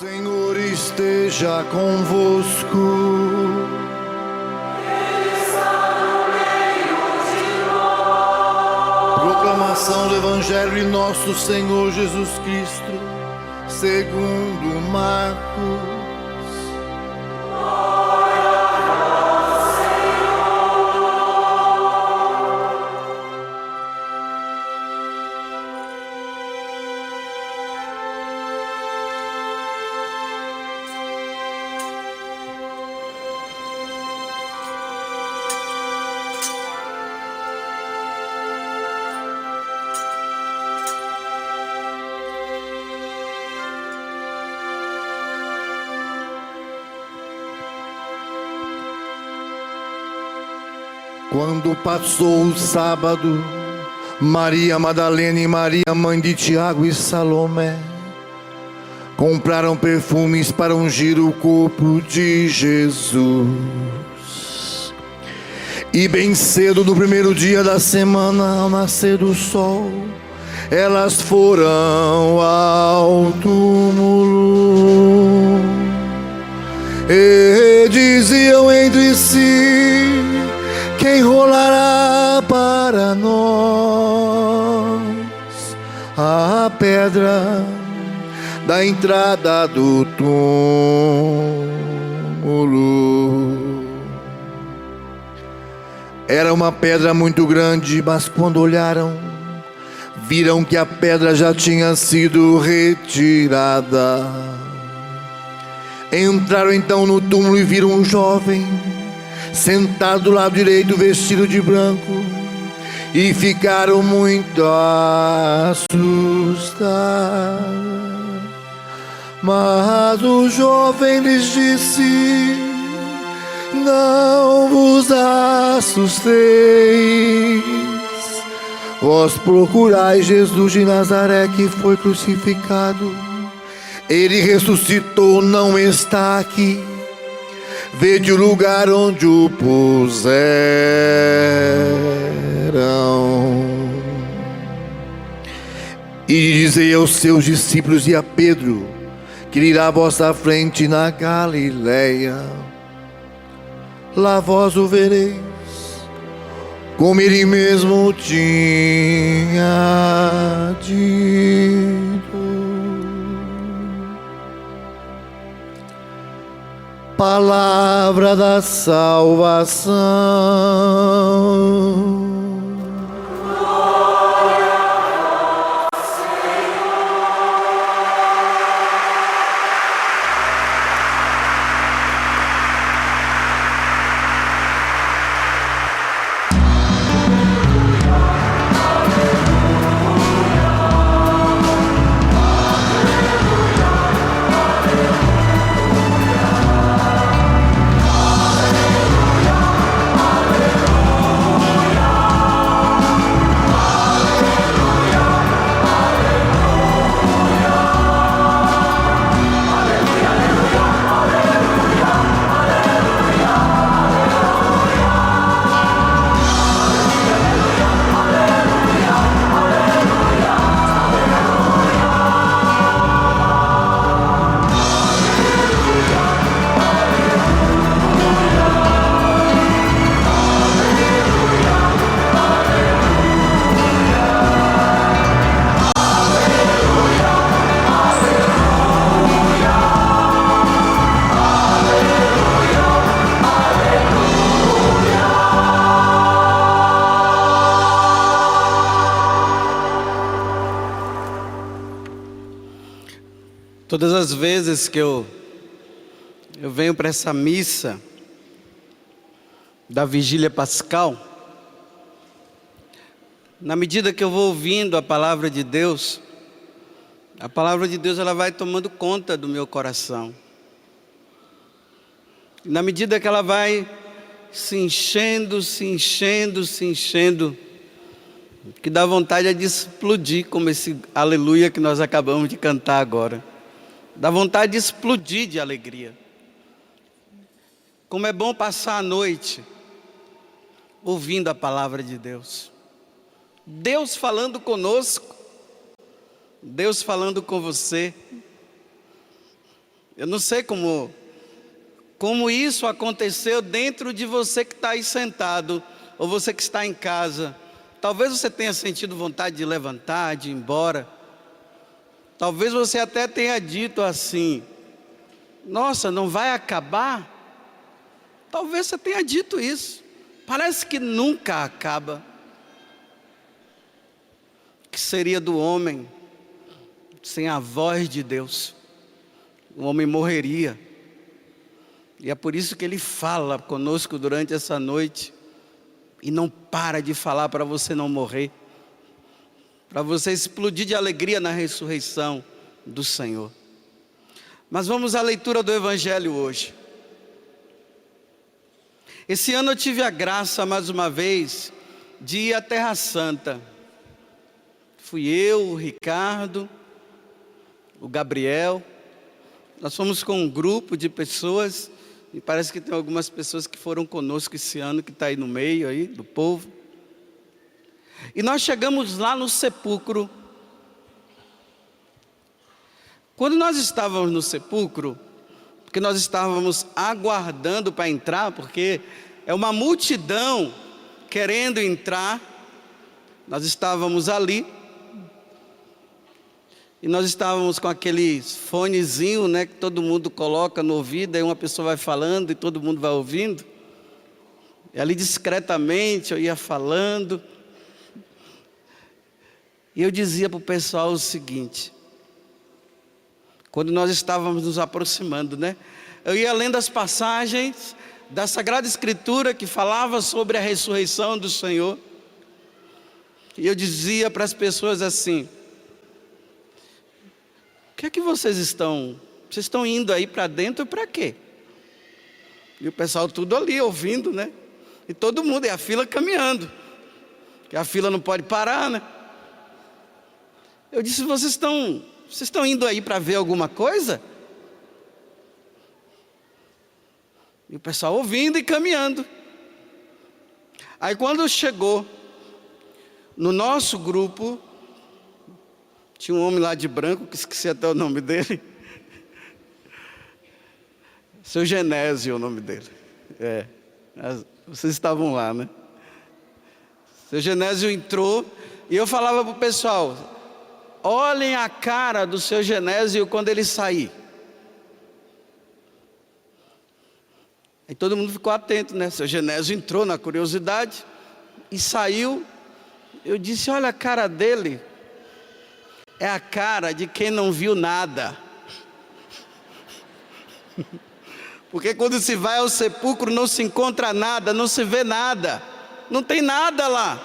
Senhor esteja convosco. Ele está no meio de nós. Proclamação do Evangelho de nosso Senhor Jesus Cristo, segundo Marcos. Quando passou o sábado, Maria Madalena e Maria, mãe de Tiago e Salomé, compraram perfumes para ungir o corpo de Jesus. E bem cedo, no primeiro dia da semana, ao nascer do sol, elas foram ao túmulo e diziam entre si: quem rolará para nós a pedra da entrada do túmulo? Era uma pedra muito grande, mas quando olharam, viram que a pedra já tinha sido retirada. Entraram então no túmulo e viram um jovem sentado do lado direito, vestido de branco, e ficaram muito assustados. Mas o jovem lhes disse: não vos assusteis, vós procurais Jesus de Nazaré, que foi crucificado. Ele ressuscitou, não está aqui. Vede o lugar onde o puseram. E dizei aos seus discípulos e a Pedro que ele irá à vossa frente na Galileia. Lá vós o vereis, como ele mesmo tinha dito. Palavra da salvação. Todas as vezes que eu venho para essa missa da Vigília Pascal, na medida que eu vou ouvindo a palavra de Deus ela vai tomando conta do meu coração. Na medida que ela vai se enchendo, que dá vontade de explodir, como esse aleluia que nós acabamos de cantar agora. Dá vontade de explodir de alegria. Como é bom passar a noite ouvindo a palavra de Deus. Deus falando conosco. Deus falando com você. Eu não sei como isso aconteceu dentro de você que está aí sentado, ou você que está em casa. Talvez você tenha sentido vontade de levantar, de ir embora. Talvez você até tenha dito assim: nossa, não vai acabar? Talvez você tenha dito isso. Parece que nunca acaba. O que seria do homem sem a voz de Deus? O homem morreria. E é por isso que ele fala conosco durante essa noite. E não para de falar para você não morrer. Para você explodir de alegria na ressurreição do Senhor. Mas vamos à leitura do Evangelho hoje. Esse ano eu tive a graça, mais uma vez, de ir à Terra Santa. Fui eu, o Ricardo, o Gabriel. Nós fomos com um grupo de pessoas. E parece que tem algumas pessoas que foram conosco esse ano, que está aí no meio aí, do povo. E nós chegamos lá no sepulcro. Quando nós estávamos no sepulcro, porque nós estávamos aguardando para entrar, porque é uma multidão querendo entrar, nós estávamos ali. E nós estávamos com aquele fonezinho, né, que todo mundo coloca no ouvido, aí uma pessoa vai falando e todo mundo vai ouvindo. E ali discretamente eu ia falando. E eu dizia para o pessoal o seguinte, quando nós estávamos nos aproximando, né? Eu ia lendo as passagens da Sagrada Escritura que falava sobre a ressurreição do Senhor. E eu dizia para as pessoas assim: o que é que vocês estão indo aí para dentro para quê? E o pessoal tudo ali ouvindo, né? E todo mundo, e a fila caminhando, que a fila não pode parar, né? Eu disse: vocês estão indo aí para ver alguma coisa? E o pessoal ouvindo e caminhando. Aí quando chegou no nosso grupo, tinha um homem lá de branco, que esqueci até o nome dele. Seu Genésio é o nome dele. Vocês estavam lá, né? Seu Genésio entrou e eu falava para o pessoal: olhem a cara do seu Genésio quando ele sair. Aí todo mundo ficou atento, né? Seu Genésio entrou na curiosidade e saiu. Eu disse: olha a cara dele. É a cara de quem não viu nada. Porque quando se vai ao sepulcro não se encontra nada, não se vê nada. Não tem nada lá.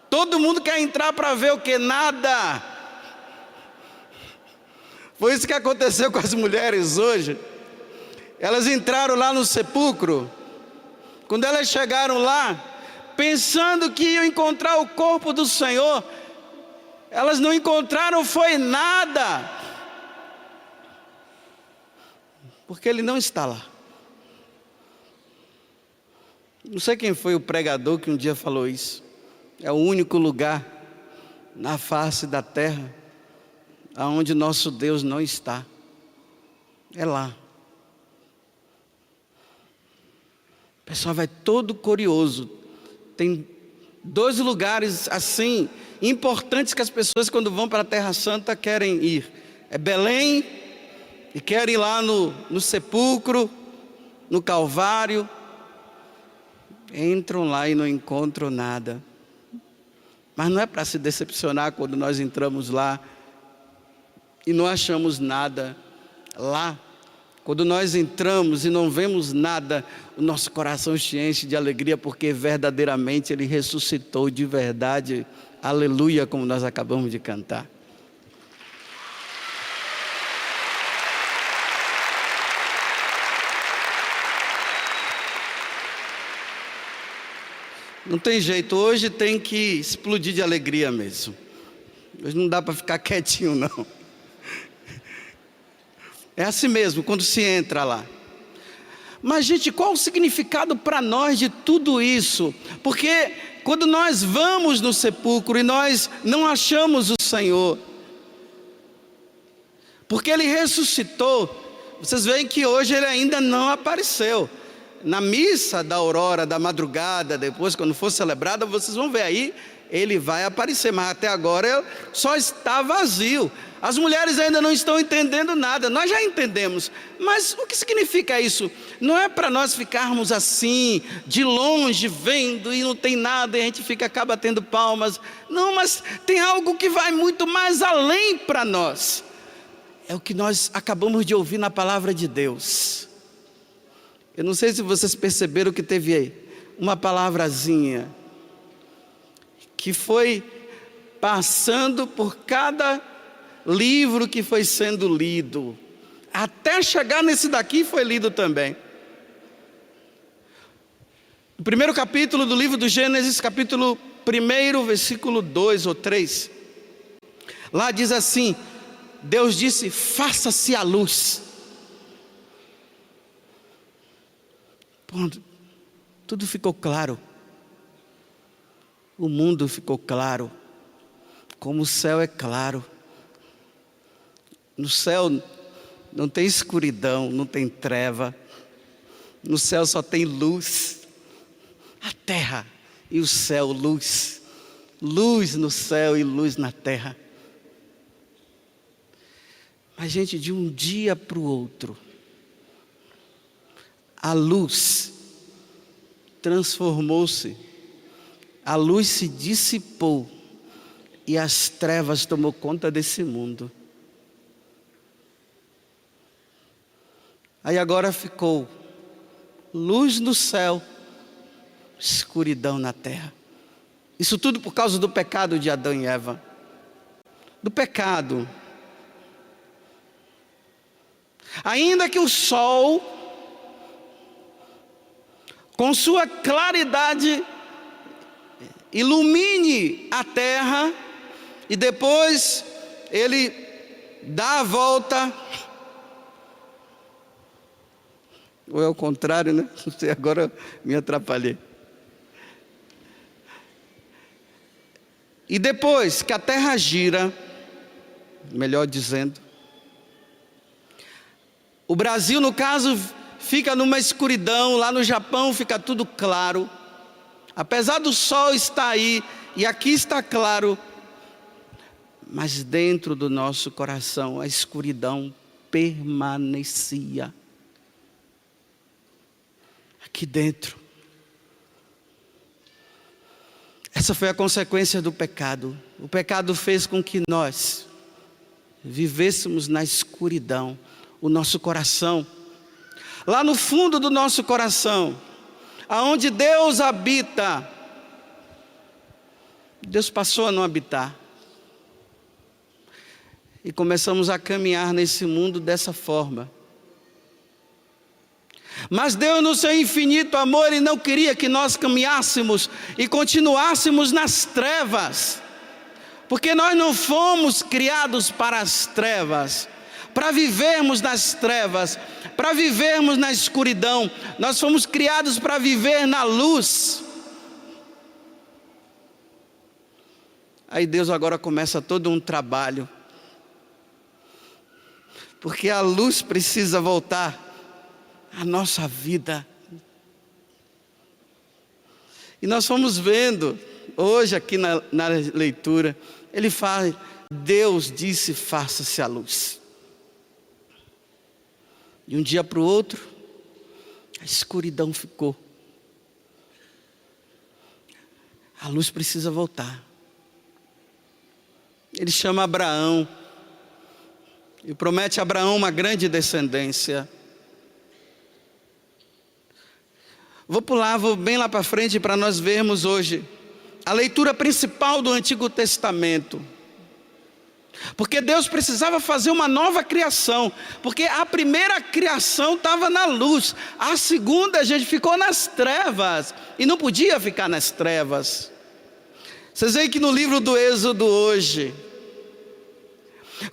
Todo mundo quer entrar para ver o que? Nada. Foi isso que aconteceu com as mulheres hoje. Elas entraram lá no sepulcro. Quando elas chegaram lá, pensando que iam encontrar o corpo do Senhor, elas não encontraram foi nada, porque ele não está lá. Não sei quem foi o pregador que um dia falou isso. É o único lugar na face da terra aonde nosso Deus não está. É lá. O pessoal vai todo curioso. Tem 2 lugares assim importantes que as pessoas, quando vão para a Terra Santa, querem ir. É Belém, e querem ir lá no sepulcro, no Calvário. Entram lá e não encontram nada. Mas não é para se decepcionar quando nós entramos lá e não achamos nada lá. Quando nós entramos e não vemos nada, o nosso coração se enche de alegria, porque verdadeiramente Ele ressuscitou de verdade. Aleluia, como nós acabamos de cantar. Não tem jeito, hoje tem que explodir de alegria mesmo. Hoje não dá para ficar quietinho, não. É assim mesmo, quando se entra lá. Mas, gente, qual o significado para nós de tudo isso? Porque quando nós vamos no sepulcro e nós não achamos o Senhor, Porque Ele ressuscitou. Vocês veem que hoje Ele ainda não apareceu. Na missa da aurora, da madrugada, depois quando for celebrada, vocês vão ver aí, Ele vai aparecer. Mas até agora só está vazio. As mulheres ainda não estão entendendo nada. Nós já entendemos. Mas o que significa isso? Não é para nós ficarmos assim, de longe, vendo e não tem nada, e a gente acaba batendo palmas. Não, mas tem algo que vai muito mais além para nós. É o que nós acabamos de ouvir na palavra de Deus. Eu não sei se vocês perceberam que teve aí uma palavrazinha que foi passando por cada livro que foi sendo lido, até chegar nesse daqui foi lido também. No primeiro capítulo do livro do Gênesis, capítulo 1, versículo 2 ou 3, lá diz assim: Deus disse: faça-se a luz. Pronto, tudo ficou claro. O mundo ficou claro, como o céu é claro. No céu não tem escuridão, não tem treva. No céu só tem luz. A terra e o céu, luz. Luz no céu e luz na terra. Mas, gente, de um dia para o outro, a luz transformou-se. A luz se dissipou e as trevas tomou conta desse mundo. Aí agora ficou luz no céu, escuridão na terra. Isso tudo por causa do pecado de Adão e Eva. Do pecado. Ainda que o sol, com sua claridade, ilumine a terra, e depois ele dá a volta, ou é o contrário, né? Não sei, agora me atrapalhei. E depois que a terra gira, melhor dizendo, o Brasil, no caso, fica numa escuridão. Lá no Japão fica tudo claro. Apesar do sol estar aí, e aqui está claro, mas dentro do nosso coração a escuridão permanecia. Aqui dentro. Essa foi a consequência do pecado. O pecado fez com que nós vivêssemos na escuridão. O nosso coração, lá no fundo do nosso coração, aonde Deus habita, Deus passou a não habitar. E começamos a caminhar nesse mundo dessa forma. Mas Deus, no seu infinito amor, Ele não queria que nós caminhássemos e continuássemos nas trevas, porque nós não fomos criados para as trevas, para vivermos nas trevas, para vivermos na escuridão. Nós fomos criados para viver na luz. Aí Deus agora começa todo um trabalho, porque a luz precisa voltar à nossa vida. E nós fomos vendo hoje aqui na leitura, ele fala: Deus disse, faça-se a luz. De um dia para o outro, a escuridão ficou. A luz precisa voltar. Ele chama Abraão e promete a Abraão uma grande descendência. Vou bem lá para frente para nós vermos hoje a leitura principal do Antigo Testamento. Porque Deus precisava fazer uma nova criação, porque a primeira criação estava na luz, a segunda a gente ficou nas trevas, e não podia ficar nas trevas. Vocês veem que no livro do Êxodo hoje,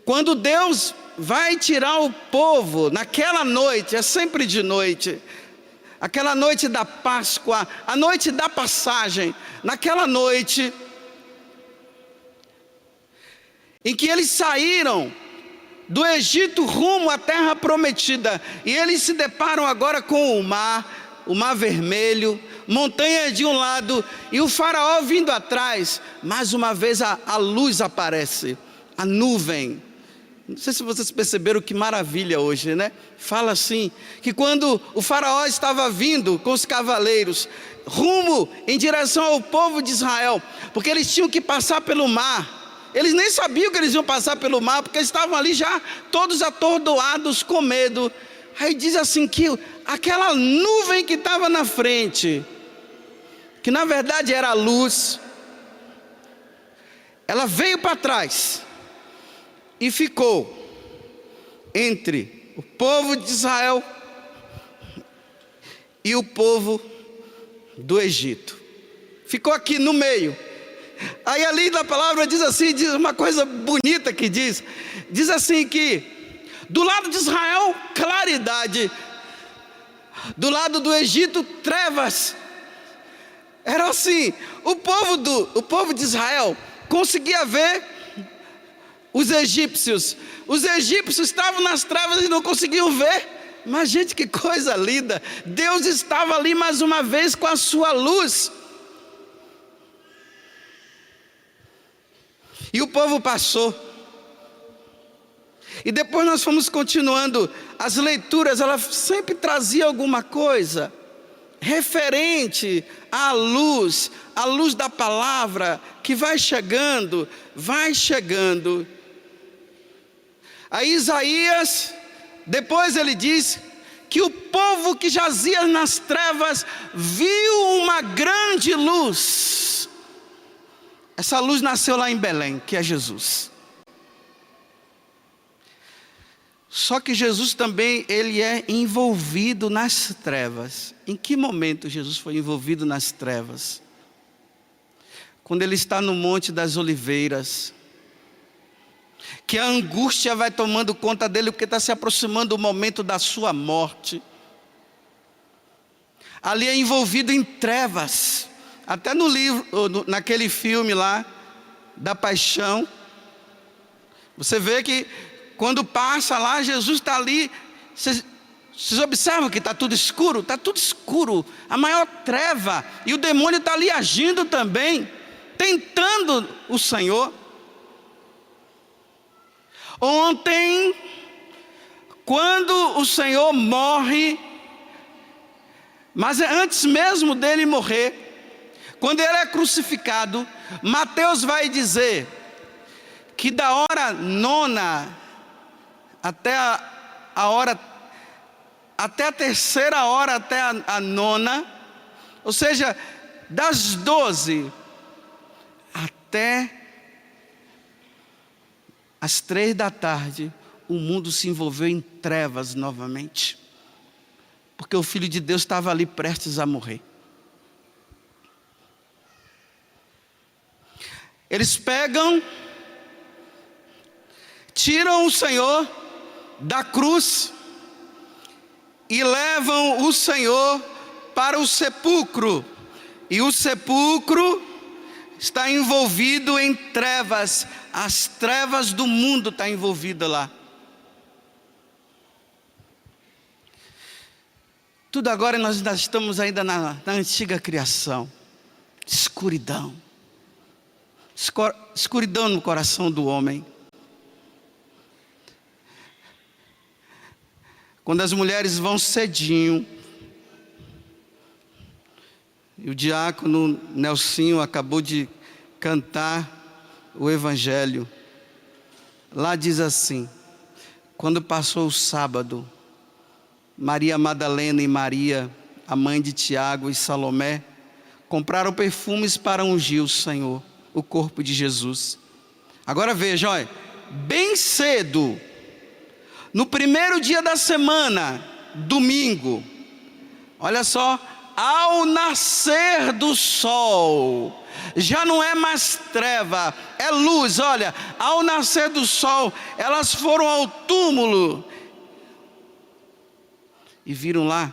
quando Deus vai tirar o povo naquela noite, é sempre de noite, aquela noite da Páscoa, a noite da passagem, naquela noite em que eles saíram do Egito rumo à terra prometida. E eles se deparam agora com o mar vermelho, montanha de um lado e o faraó vindo atrás. Mais uma vez a luz aparece, a nuvem. Não sei se vocês perceberam que maravilha hoje, né? Fala assim, que quando o faraó estava vindo com os cavaleiros, rumo em direção ao povo de Israel, porque eles tinham que passar pelo mar. Eles nem sabiam que eles iam passar pelo mar, porque eles estavam ali já todos atordoados com medo. Aí diz assim que aquela nuvem que estava na frente, que na verdade era a luz, ela veio para trás e ficou entre o povo de Israel e o povo do Egito. Ficou aqui no meio. Aí ali da palavra diz assim, diz uma coisa bonita que diz assim que do lado de Israel, claridade, do lado do Egito, trevas. Era assim, o povo de Israel conseguia ver os egípcios estavam nas trevas e não conseguiam ver. Mas gente, que coisa linda, Deus estava ali mais uma vez com a sua luz. E o povo passou. E depois nós fomos continuando as leituras, ela sempre trazia alguma coisa referente à luz da palavra, que vai chegando. Aí Isaías, depois ele diz que o povo que jazia nas trevas viu uma grande luz. Essa luz nasceu lá em Belém, que é Jesus. Só que Jesus também, ele é envolvido nas trevas. Em que momento Jesus foi envolvido nas trevas? Quando ele está no Monte das Oliveiras, que a angústia vai tomando conta dele, porque está se aproximando o momento da sua morte. Ali é envolvido em trevas. Até no livro, naquele filme lá, da Paixão, você vê que quando passa lá, Jesus está ali. Vocês observam que está tudo escuro? Está tudo escuro, a maior treva. E o demônio está ali agindo também, tentando o Senhor. Ontem, quando o Senhor morre, mas antes mesmo dele morrer, quando ele é crucificado, Mateus vai dizer que da hora nona até até a terceira hora, até a nona, ou seja, das 12 até às 3 da tarde, o mundo se envolveu em trevas novamente, porque o Filho de Deus estava ali prestes a morrer. Eles pegam, tiram o Senhor da cruz e levam o Senhor para o sepulcro. E o sepulcro está envolvido em trevas. As trevas do mundo estão envolvidas lá. Tudo agora nós ainda estamos ainda na antiga criação. Escuridão. Escuridão no coração do homem. Quando as mulheres vão cedinho, e o diácono Nelsinho acabou de cantar o Evangelho, lá diz assim: quando passou o sábado, Maria Madalena e Maria, a mãe de Tiago e Salomé, compraram perfumes para ungir o Senhor, o corpo de Jesus. Agora veja, olha, bem cedo, no primeiro dia da semana, domingo, olha só, ao nascer do sol, já não é mais treva, é luz. Olha, ao nascer do sol, elas foram ao túmulo e viram lá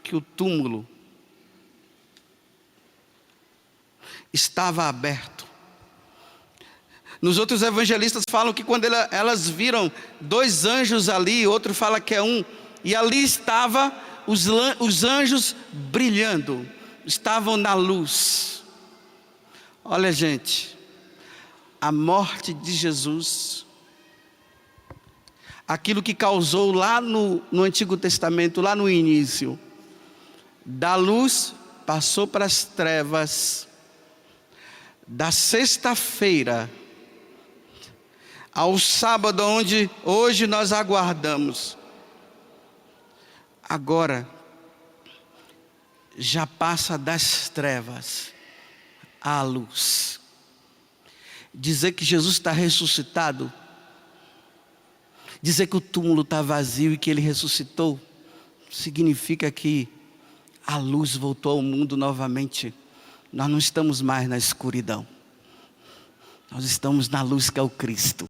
que o túmulo estava aberto. Nos outros evangelistas falam que quando elas viram dois anjos ali, outro fala que é um, e ali estavam os anjos brilhando, estavam na luz. Olha, gente, a morte de Jesus, aquilo que causou lá no Antigo Testamento, lá no início, da luz passou para as trevas, da sexta-feira ao sábado, onde hoje nós aguardamos, agora já passa das trevas à luz. Dizer que Jesus está ressuscitado, dizer que o túmulo está vazio e que Ele ressuscitou, significa que a luz voltou ao mundo novamente. Nós não estamos mais na escuridão, nós estamos na luz que é o Cristo.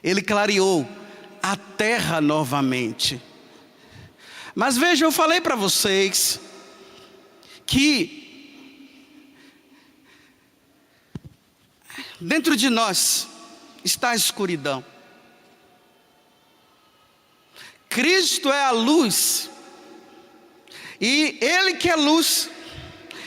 Ele clareou a terra novamente. Mas veja, eu falei para vocês que dentro de nós está a escuridão. Cristo é a luz, e Ele que é luz,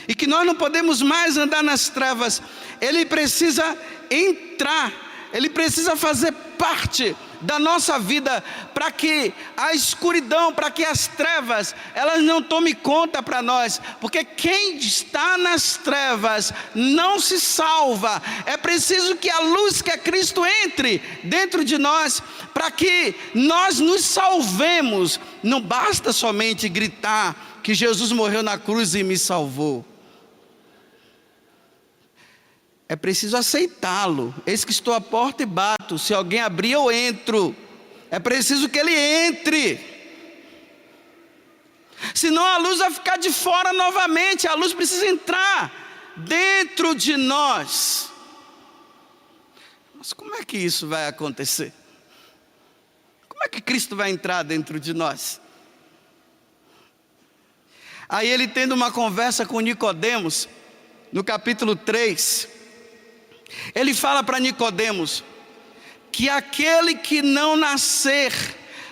e que nós não podemos mais andar nas trevas. Ele precisa entrar, Ele precisa fazer parte da nossa vida, para que a escuridão, para que as trevas, elas não tomem conta para nós, porque quem está nas trevas não se salva. É preciso que a luz que é Cristo entre dentro de nós, para que nós nos salvemos. Não basta somente gritar que Jesus morreu na cruz e me salvou. É preciso aceitá-lo. Eis que estou à porta e bato. Se alguém abrir, eu entro. É preciso que ele entre. Senão a luz vai ficar de fora novamente. A luz precisa entrar dentro de nós. Mas como é que isso vai acontecer? Como é que Cristo vai entrar dentro de nós? Aí ele, tendo uma conversa com Nicodemos, no capítulo 3, ele fala para Nicodemos que aquele que não nascer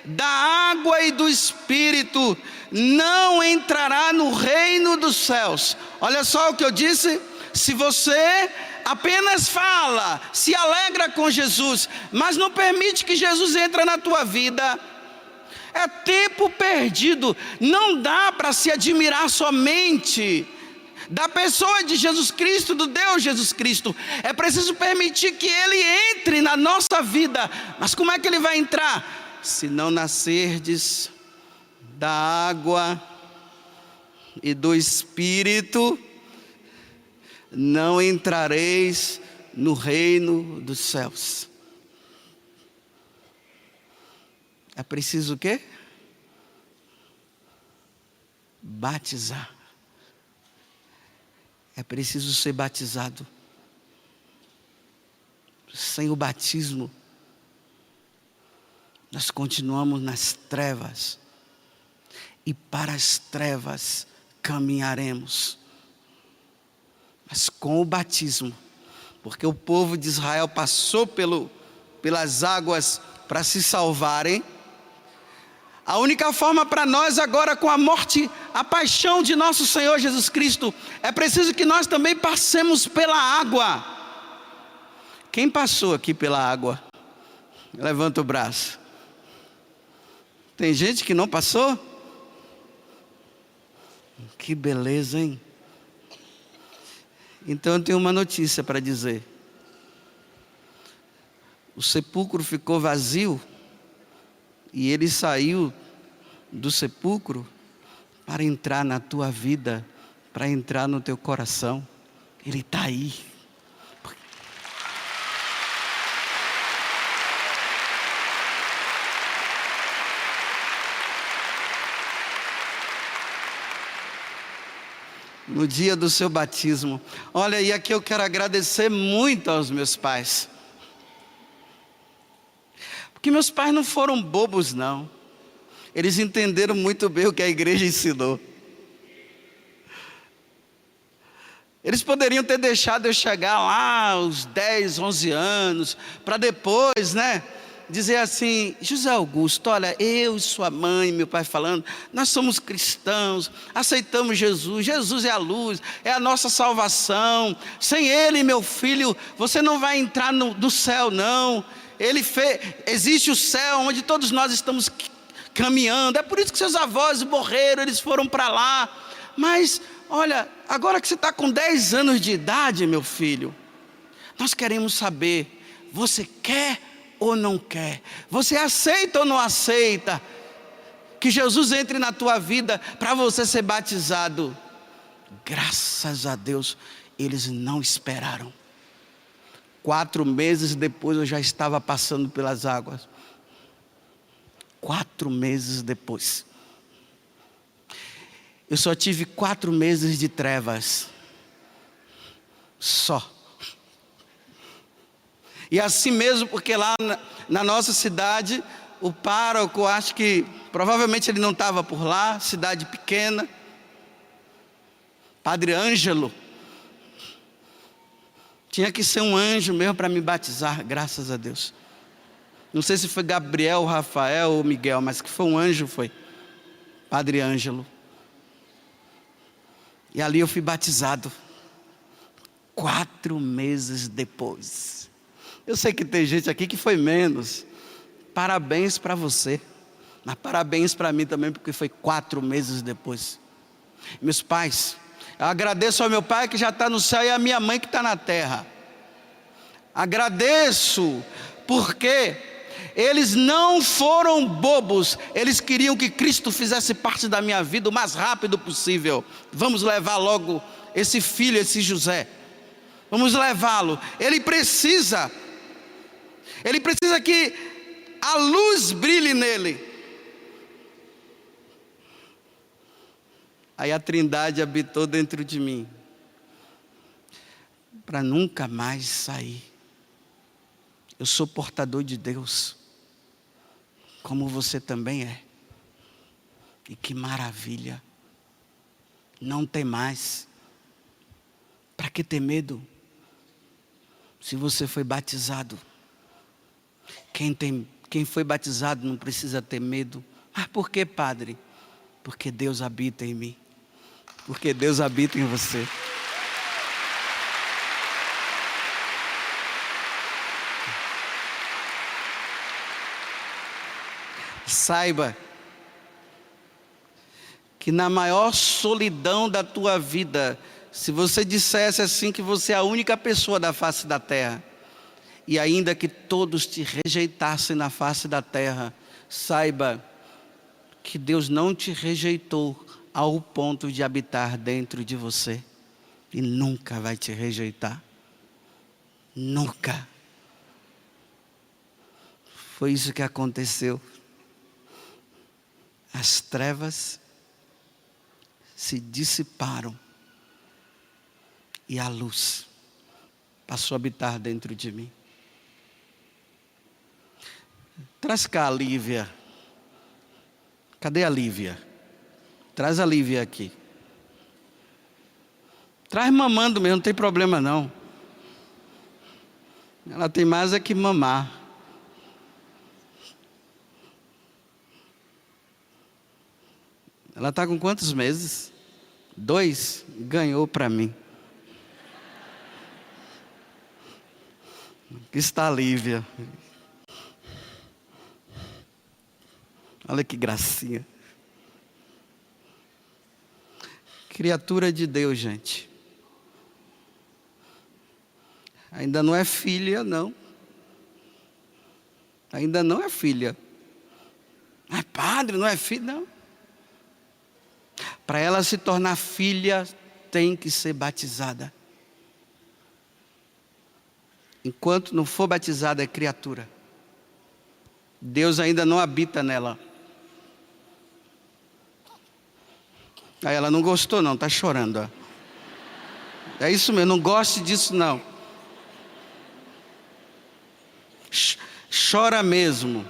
da água e do Espírito não entrará no reino dos céus. Olha só o que eu disse: se você apenas fala, se alegra com Jesus, mas não permite que Jesus entre na tua vida, é tempo perdido. Não dá para se admirar somente da pessoa de Jesus Cristo, do Deus Jesus Cristo. É preciso permitir que Ele entre na nossa vida. Mas como é que Ele vai entrar? Se não nascerdes da água e do Espírito, não entrareis no reino dos céus. É preciso o quê? Batizar. É preciso ser batizado. Sem o batismo, nós continuamos nas trevas, e para as trevas caminharemos. Mas com o batismo, porque o povo de Israel passou pelas águas para se salvarem, a única forma para nós agora, com a morte, a paixão de nosso Senhor Jesus Cristo, é preciso que nós também passemos pela água. Quem passou aqui pela água? Levanta o braço. Tem gente que não passou? Que beleza, hein? Então eu tenho uma notícia para dizer. O sepulcro ficou vazio, e Ele saiu do sepulcro para entrar na tua vida, para entrar no teu coração. Ele está aí. No dia do seu batismo. Olha, e aqui eu quero agradecer muito aos meus pais. Porque meus pais não foram bobos, não. Eles entenderam muito bem o que a igreja ensinou. Eles poderiam ter deixado eu chegar lá aos 10, 11 anos, para depois, dizer assim: José Augusto, olha, eu e sua mãe, meu pai falando, nós somos cristãos, aceitamos Jesus, Jesus é a luz, é a nossa salvação, sem Ele, meu filho, você não vai entrar no céu não, existe o céu onde todos nós estamos caminhando, é por isso que seus avós morreram, eles foram para lá, mas olha, agora que você está com 10 anos de idade, meu filho, nós queremos saber, você quer ou não quer? Você aceita ou não aceita que Jesus entre na tua vida para você ser batizado? Graças a Deus, eles não esperaram. 4 meses depois eu já estava passando pelas águas. 4 meses depois. Eu só tive 4 meses de trevas. Só. E assim mesmo, porque lá na nossa cidade, o pároco, acho que provavelmente ele não estava por lá, cidade pequena, Padre Ângelo, tinha que ser um anjo mesmo para me batizar, graças a Deus. Não sei se foi Gabriel, Rafael ou Miguel, mas que foi um anjo, foi Padre Ângelo. E ali eu fui batizado, 4 meses depois. Eu sei que tem gente aqui que foi menos. Parabéns para você. Mas parabéns para mim também, porque foi 4 meses depois. Meus pais, eu agradeço ao meu pai que já está no céu e à minha mãe que está na terra. Agradeço, porque eles não foram bobos. Eles queriam que Cristo fizesse parte da minha vida o mais rápido possível. Vamos levar logo esse filho, esse José. Vamos levá-lo. Ele precisa que a luz brilhe nele. Aí a Trindade habitou dentro de mim, para nunca mais sair. Eu sou portador de Deus, como você também é. E que maravilha. Não tem mais. Para que ter medo? Se você foi batizado. Quem foi batizado não precisa ter medo. Ah, por que, padre? Porque Deus habita em mim. Porque Deus habita em você. Saiba que na maior solidão da tua vida, se você dissesse assim que você é a única pessoa da face da terra, e ainda que todos te rejeitassem na face da terra, saiba que Deus não te rejeitou ao ponto de habitar dentro de você, e nunca vai te rejeitar. Nunca. Foi isso que aconteceu. As trevas se dissiparam e a luz passou a habitar dentro de mim. Traz cá a Lívia. Cadê a Lívia? Traz a Lívia aqui. Traz mamando mesmo, não tem problema não. Ela tem mais é que mamar. Ela está com quantos meses? 2? Ganhou para mim. Aqui está a Lívia. Olha que gracinha. Criatura de Deus, gente. Ainda não é filha, não. Ainda não é filha. Mas padre, não é filha, não. Para ela se tornar filha, tem que ser batizada. Enquanto não for batizada, é criatura. Deus ainda não habita nela. Aí ela não gostou não, está chorando. Ó. É isso mesmo, não goste disso não. Chora mesmo.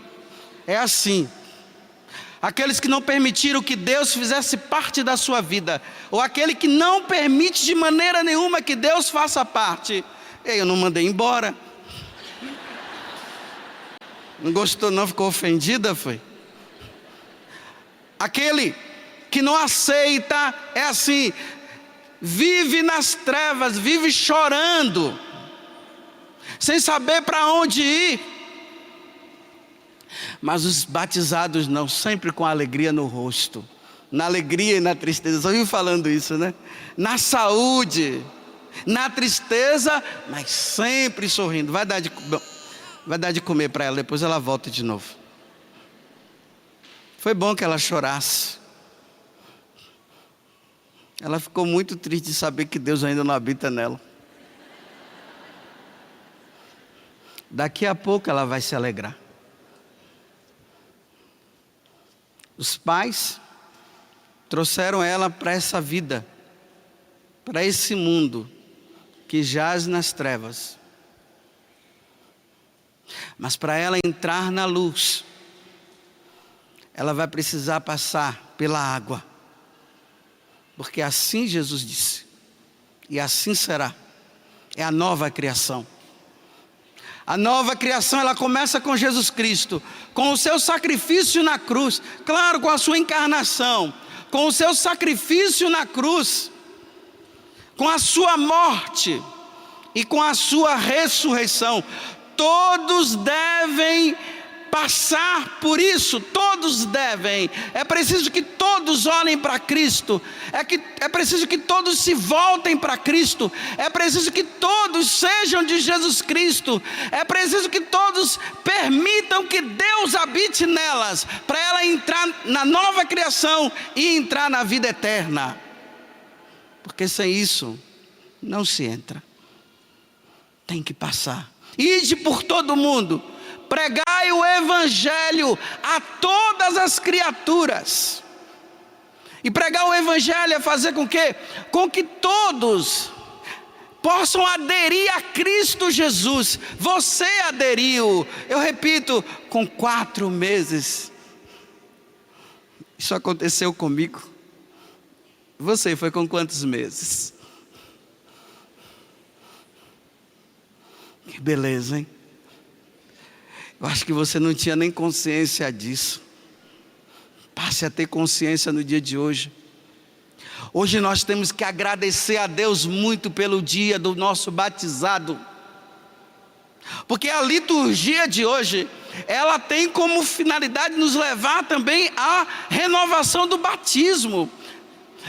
É assim. aqueles que não permitiram que Deus fizesse parte da sua vida, ou aquele que não permite de maneira nenhuma que Deus faça parte. Eu não mandei embora. Não gostou não, ficou ofendida, foi? Aquele que não aceita, é assim, vive nas trevas, vive chorando, sem saber para onde ir. Mas os batizados não, sempre com alegria no rosto, na alegria e na tristeza. Só ouviu falando isso, né? Na saúde, na tristeza, mas sempre sorrindo. Vai dar de comer para ela, depois ela volta de novo. Foi bom que ela chorasse. Ela ficou muito triste de saber que Deus ainda não habita nela. Daqui a pouco ela vai se alegrar. Os pais trouxeram ela para essa vida, para esse mundo que jaz nas trevas. Mas para ela entrar na luz, ela vai precisar passar pela água. Porque assim Jesus disse, e assim será. É a nova criação. A nova criação, ela começa com Jesus Cristo, com o seu sacrifício na cruz, claro, com a sua encarnação, com o seu sacrifício na cruz, com a sua morte e com a sua ressurreição. Todos devem passar por isso, todos devem. É preciso que todos olhem para Cristo, é preciso que todos se voltem para Cristo, é preciso que todos sejam de Jesus Cristo, é preciso que todos permitam que Deus habite nelas, para ela entrar na nova criação e entrar na vida eterna. Porque sem isso não se entra. Tem que passar. Ide por todo mundo, pregai o evangelho a todas as criaturas. E pregar o evangelho é fazer com que todos possam aderir a Cristo Jesus. Você aderiu, eu repito, com 4 meses. Isso aconteceu comigo. Você foi com quantos meses? Que beleza, hein? Eu acho que você não tinha nem consciência disso. Passe a ter consciência no dia de hoje. Hoje nós temos que agradecer a Deus muito pelo dia do nosso batizado. Porque a liturgia de hoje, ela tem como finalidade nos levar também à renovação do batismo.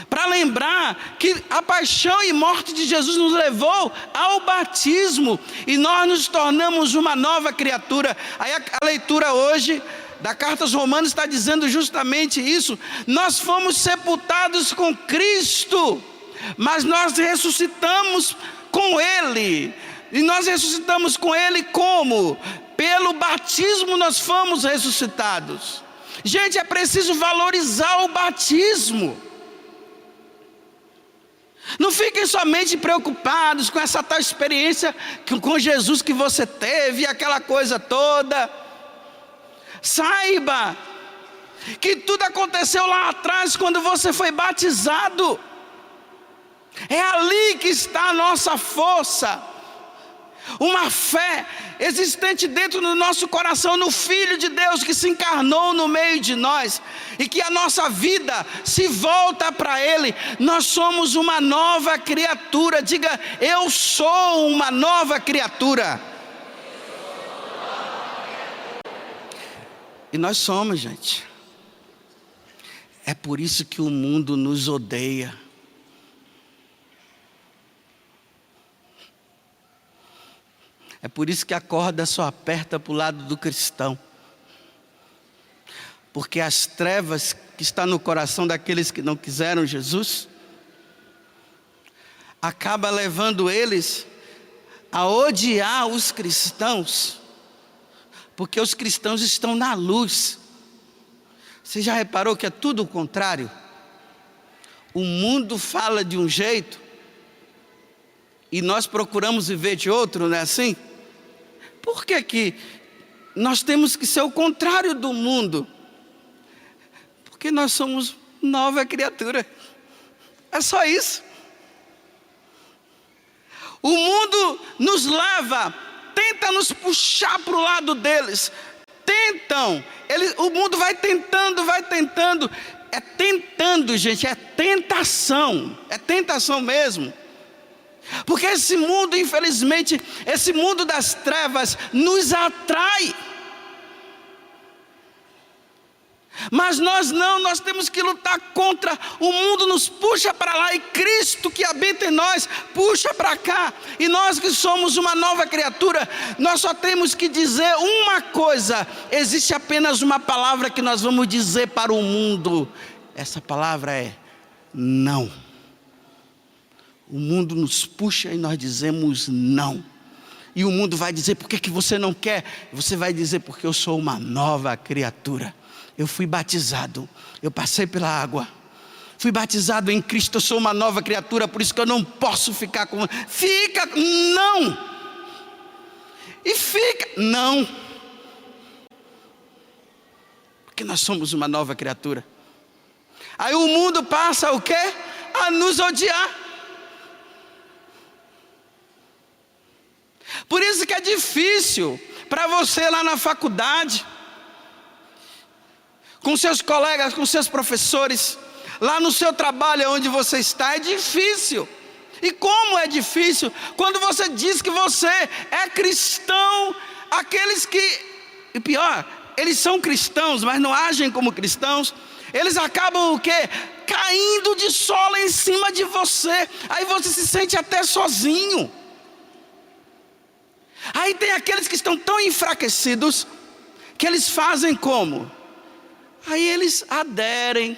Para lembrar que a paixão e morte de Jesus nos levou ao batismo, e nós nos tornamos uma nova criatura. Aí a leitura hoje da carta aos Romanos está dizendo justamente isso. Nós fomos sepultados com Cristo, mas nós ressuscitamos com Ele. E nós ressuscitamos com Ele como? Pelo batismo nós fomos ressuscitados. Gente, é preciso valorizar o batismo. Não fiquem somente preocupados com essa tal experiência com Jesus que você teve, aquela coisa toda. Saiba que tudo aconteceu lá atrás, quando você foi batizado. É ali que está a nossa força. Uma fé existente dentro do nosso coração no Filho de Deus que se encarnou no meio de nós, e que a nossa vida se volta para Ele. Nós somos uma nova criatura. Diga: eu sou uma nova criatura. E nós somos, gente. É por isso que o mundo nos odeia. É por isso que a corda só aperta para o lado do cristão. Porque as trevas que estão no coração daqueles que não quiseram Jesus, acaba levando eles a odiar os cristãos, porque os cristãos estão na luz. Você já reparou que é tudo o contrário? O mundo fala de um jeito e nós procuramos viver de outro, não é assim? Por que nós temos que ser o contrário do mundo? Porque nós somos nova criatura. É só isso. O mundo nos leva, tenta nos puxar para o lado deles. O mundo vai tentando. É tentando, gente, é tentação mesmo. Porque esse mundo, infelizmente, esse mundo das trevas nos atrai. Mas nós não, nós temos que lutar contra. O mundo nos puxa para lá e Cristo que habita em nós puxa para cá. E nós que somos uma nova criatura, nós só temos que dizer uma coisa. Existe apenas uma palavra que nós vamos dizer para o mundo. Essa palavra é não. O mundo nos puxa e nós dizemos não. E o mundo vai dizer: por que você não quer? Você vai dizer: porque eu sou uma nova criatura. Eu fui batizado, eu passei pela água, fui batizado em Cristo, eu sou uma nova criatura, por isso que eu não posso ficar com... Fica, não! E fica, não! Porque nós somos uma nova criatura. Aí o mundo passa o quê? A nos odiar. Por isso que é difícil para você lá na faculdade, com seus colegas, com seus professores, lá no seu trabalho onde você está, é difícil. E como é difícil quando você diz que você é cristão, aqueles que, e pior, eles são cristãos, mas não agem como cristãos, eles acabam o quê? Caindo de sola em cima de você, aí você se sente até sozinho. Aí tem aqueles que estão tão enfraquecidos, que eles fazem como? Aí eles aderem,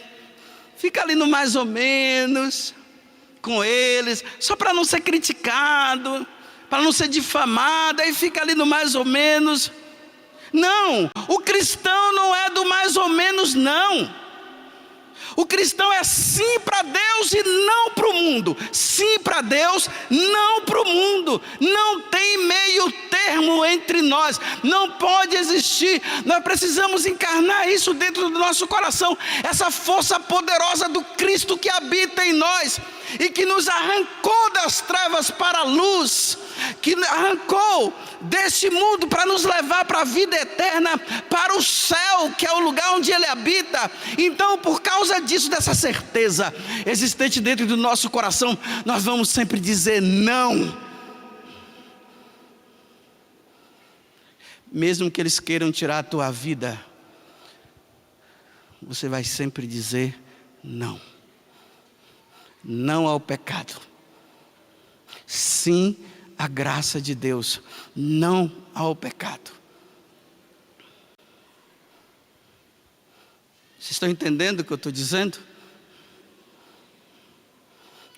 fica ali no mais ou menos com eles, só para não ser criticado, para não ser difamado, aí fica ali no mais ou menos. Não, o cristão não é do mais ou menos não. O cristão é sim para Deus e não para o mundo. Sim para Deus, não para o mundo. Não tem meio termo entre nós. Não pode existir. Nós precisamos encarnar isso dentro do nosso coração. Essa força poderosa do Cristo que habita em nós e que nos arrancou das trevas para a luz, que arrancou deste mundo para nos levar para a vida eterna, para o céu, que é o lugar onde Ele habita. Então, por causa disso, dessa certeza existente dentro do nosso coração, nós vamos sempre dizer não. Mesmo que eles queiram tirar a tua vida, você vai sempre dizer não. Não ao pecado. Sim à graça de Deus. Não ao pecado. Vocês estão entendendo o que eu estou dizendo?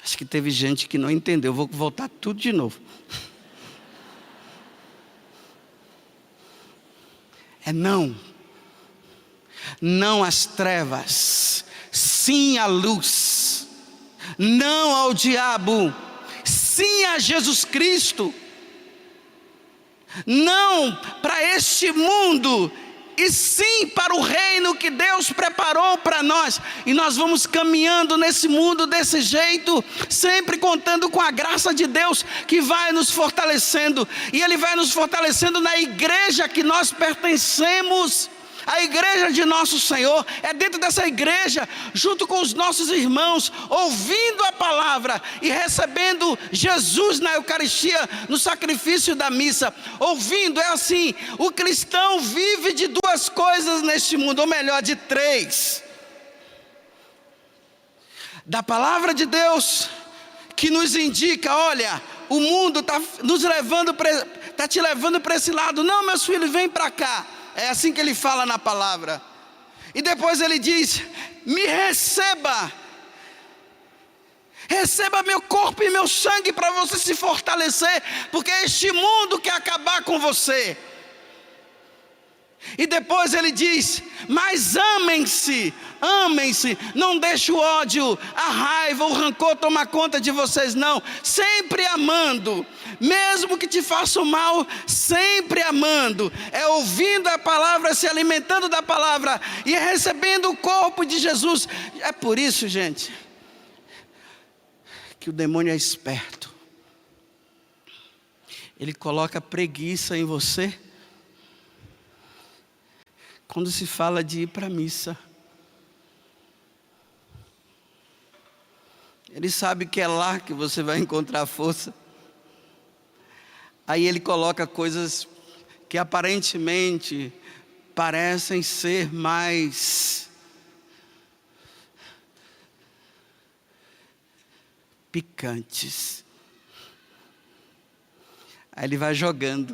Acho que teve gente que não entendeu. Eu vou voltar tudo de novo. É não. Não às trevas. Sim à luz. Não ao diabo. Sim a Jesus Cristo. Não para este mundo. E sim para o reino que Deus preparou para nós. E nós vamos caminhando nesse mundo desse jeito, sempre contando com a graça de Deus, que vai nos fortalecendo. E Ele vai nos fortalecendo na igreja que nós pertencemos. A igreja de nosso Senhor. É dentro dessa igreja, junto com os nossos irmãos, ouvindo a palavra e recebendo Jesus na Eucaristia, no sacrifício da missa. Ouvindo, é assim, o cristão vive de duas coisas neste mundo, ou melhor, de três. Da palavra de Deus, que nos indica: olha, o mundo está nos levando, está te levando para esse lado. Não, meus filhos, vem para cá. É assim que ele fala na palavra. E depois ele diz: me receba. Receba meu corpo e meu sangue para você se fortalecer, porque este mundo quer acabar com você. E depois ele diz: mas amem-se, amem-se, não deixe o ódio, a raiva, o rancor tomar conta de vocês, não. Sempre amando, mesmo que te façam mal, sempre amando. É ouvindo a palavra, se alimentando da palavra e recebendo o corpo de Jesus. É por isso, gente, que o demônio é esperto. Ele coloca preguiça em você quando se fala de ir para a missa. Ele sabe que é lá que você vai encontrar força. Aí ele coloca coisas que aparentemente parecem ser mais picantes. Aí ele vai jogando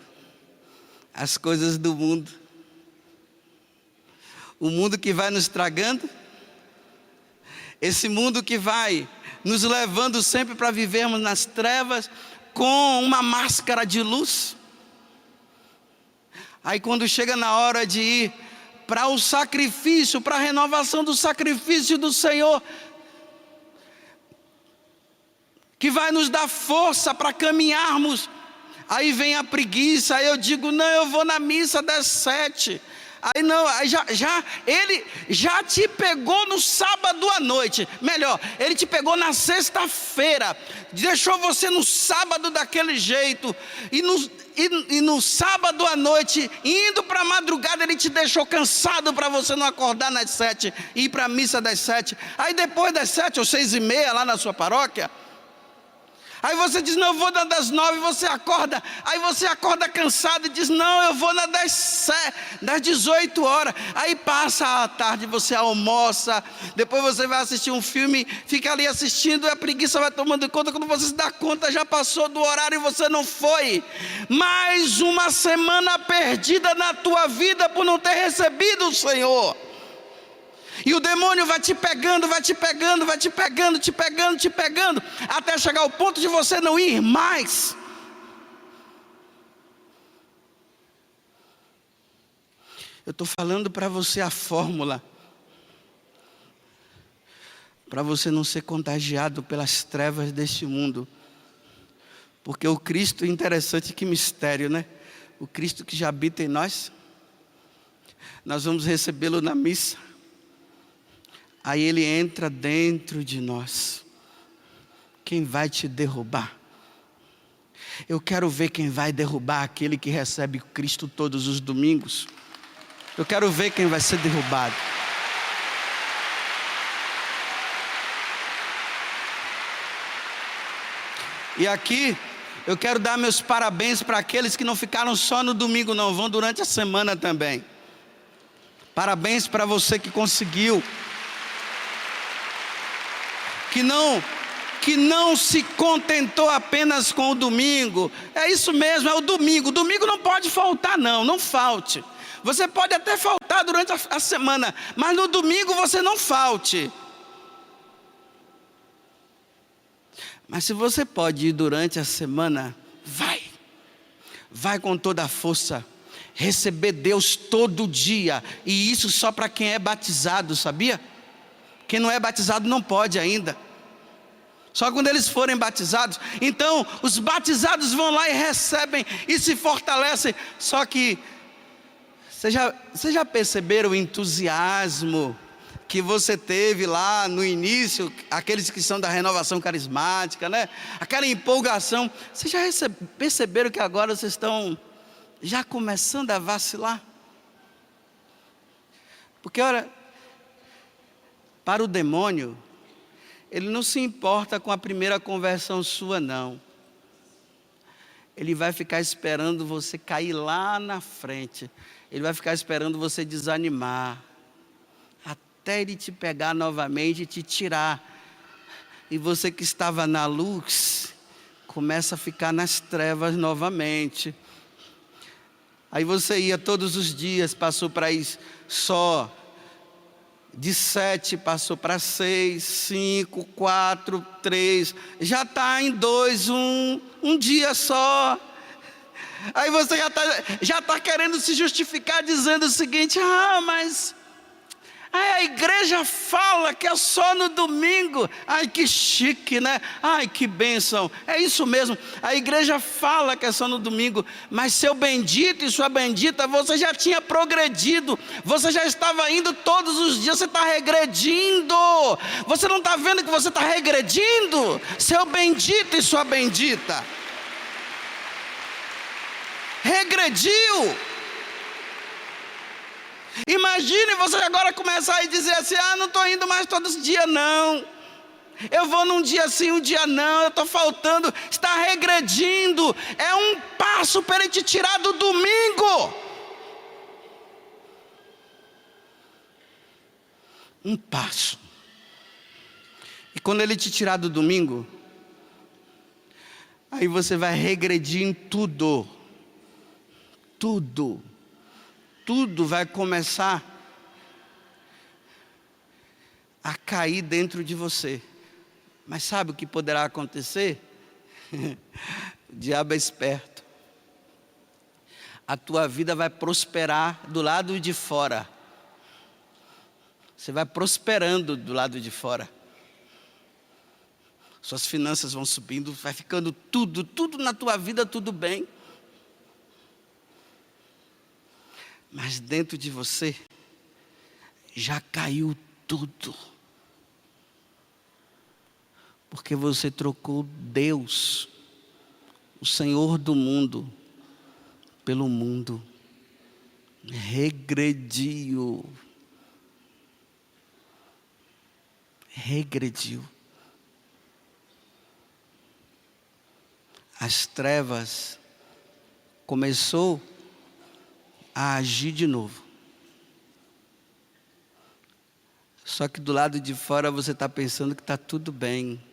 as coisas do mundo. O mundo que vai nos tragando, esse mundo que vai nos levando sempre para vivermos nas trevas com uma máscara de luz. Aí quando chega na hora de ir para o sacrifício, para a renovação do sacrifício do Senhor, que vai nos dar força para caminharmos, aí vem a preguiça. Aí eu digo: não, eu vou na missa das 7. Aí não, aí ele já te pegou no sábado à noite. Melhor, ele te pegou na sexta-feira, deixou você no sábado daquele jeito, e no sábado à noite, indo para a madrugada, ele te deixou cansado para você não acordar nas 7 e ir para a missa das 7. Aí depois das 7 ou 6:30 lá na sua paróquia, aí você diz: não, eu vou na das 9, você acorda. Aí você acorda cansado e diz: não, eu vou na das 18 horas. Aí passa a tarde, você almoça, depois você vai assistir um filme, fica ali assistindo, e a preguiça vai tomando conta. Quando você se dá conta, já passou do horário e você não foi. Mais uma semana perdida na tua vida por não ter recebido o Senhor. E o demônio vai te pegando, vai te pegando, vai te pegando, te pegando, te pegando, até chegar ao ponto de você não ir mais. Eu estou falando para você a fórmula, para você não ser contagiado pelas trevas deste mundo. Porque o Cristo, interessante, que mistério, né? O Cristo que já habita em nós, nós vamos recebê-lo na missa. Aí ele entra dentro de nós. Quem vai te derrubar? Eu quero ver quem vai derrubar aquele que recebe Cristo todos os domingos. Eu quero ver quem vai ser derrubado. E aqui eu quero dar meus parabéns para aqueles que não ficaram só no domingo, não, vão durante a semana também. Parabéns para você que conseguiu. Que não se contentou apenas com o domingo. É isso mesmo, é o domingo. O domingo não pode faltar, não falte. Você pode até faltar durante a semana, mas no domingo você não falte. Mas se você pode ir durante a semana, vai com toda a força, receber Deus todo dia. E isso só para quem é batizado, sabia? Quem não é batizado não pode ainda. Só quando eles forem batizados. Então os batizados vão lá e recebem e se fortalecem. Só que vocês já perceberam o entusiasmo que você teve lá no início, aqueles que são da renovação carismática, né? Aquela empolgação. Vocês já perceberam que agora vocês estão já começando a vacilar? Porque olha, para o demônio, ele não se importa com a primeira conversão sua, não. Ele vai ficar esperando você cair lá na frente. Ele vai ficar esperando você desanimar, até ele te pegar novamente e te tirar. E você que estava na luz, começa a ficar nas trevas novamente. Aí você ia todos os dias, passou para ir só. De 7 passou para 6, 5, 4, 3, já está em 2, um dia só. Aí você já tá querendo se justificar dizendo o seguinte: mas a igreja fala que é só no domingo. Ai, que chique, né? Ai, que bênção. É isso mesmo, a igreja fala que é só no domingo, mas seu bendito e sua bendita, você já tinha progredido, você já estava indo todos os dias, você está regredindo. Você não está vendo que você está regredindo? Seu bendito e sua bendita regrediu. Imagine você agora começar a dizer assim: não estou indo mais todos os dias não, eu vou num dia sim, um dia não, eu estou faltando. Está regredindo. É um passo para ele te tirar do domingo. Um passo. E quando ele te tirar do domingo, aí você vai regredir em tudo. Tudo vai começar a cair dentro de você. Mas sabe o que poderá acontecer? O diabo é esperto. A tua vida vai prosperar do lado de fora. Você vai prosperando do lado de fora. Suas finanças vão subindo, vai ficando tudo na tua vida, tudo bem. Mas dentro de você já caiu tudo. Porque você trocou Deus, o Senhor do mundo, pelo mundo. Regrediu. As trevas começou a agir de novo. Só que do lado de fora você está pensando que está tudo bem.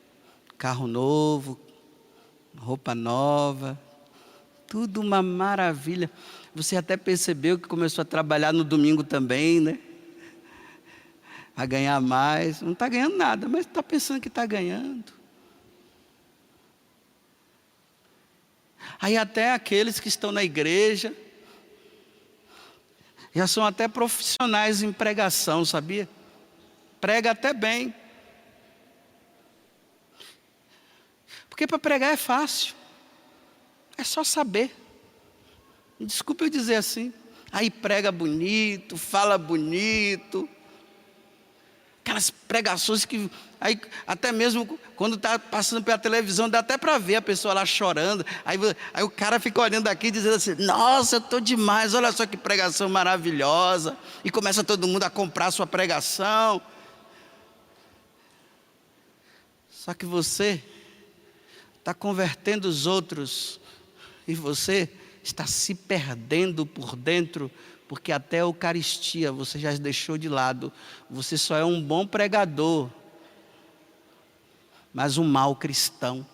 Carro novo, roupa nova, tudo uma maravilha. Você até percebeu que começou a trabalhar no domingo também, né? A ganhar mais. Não está ganhando nada, mas está pensando que está ganhando. Aí até aqueles que estão na igreja já são até profissionais em pregação, sabia? Prega até bem. Porque para pregar é fácil. É só saber. Me desculpe eu dizer assim. Aí prega bonito, fala bonito. Aquelas pregações que... Aí até mesmo quando está passando pela televisão, dá até para ver a pessoa lá chorando. Aí o cara fica olhando aqui dizendo assim: nossa, eu estou demais, olha só que pregação maravilhosa. E começa todo mundo a comprar a sua pregação. Só que você está convertendo os outros e você está se perdendo por dentro, porque até a Eucaristia você já deixou de lado. Você só é um bom pregador, mas um mau cristão.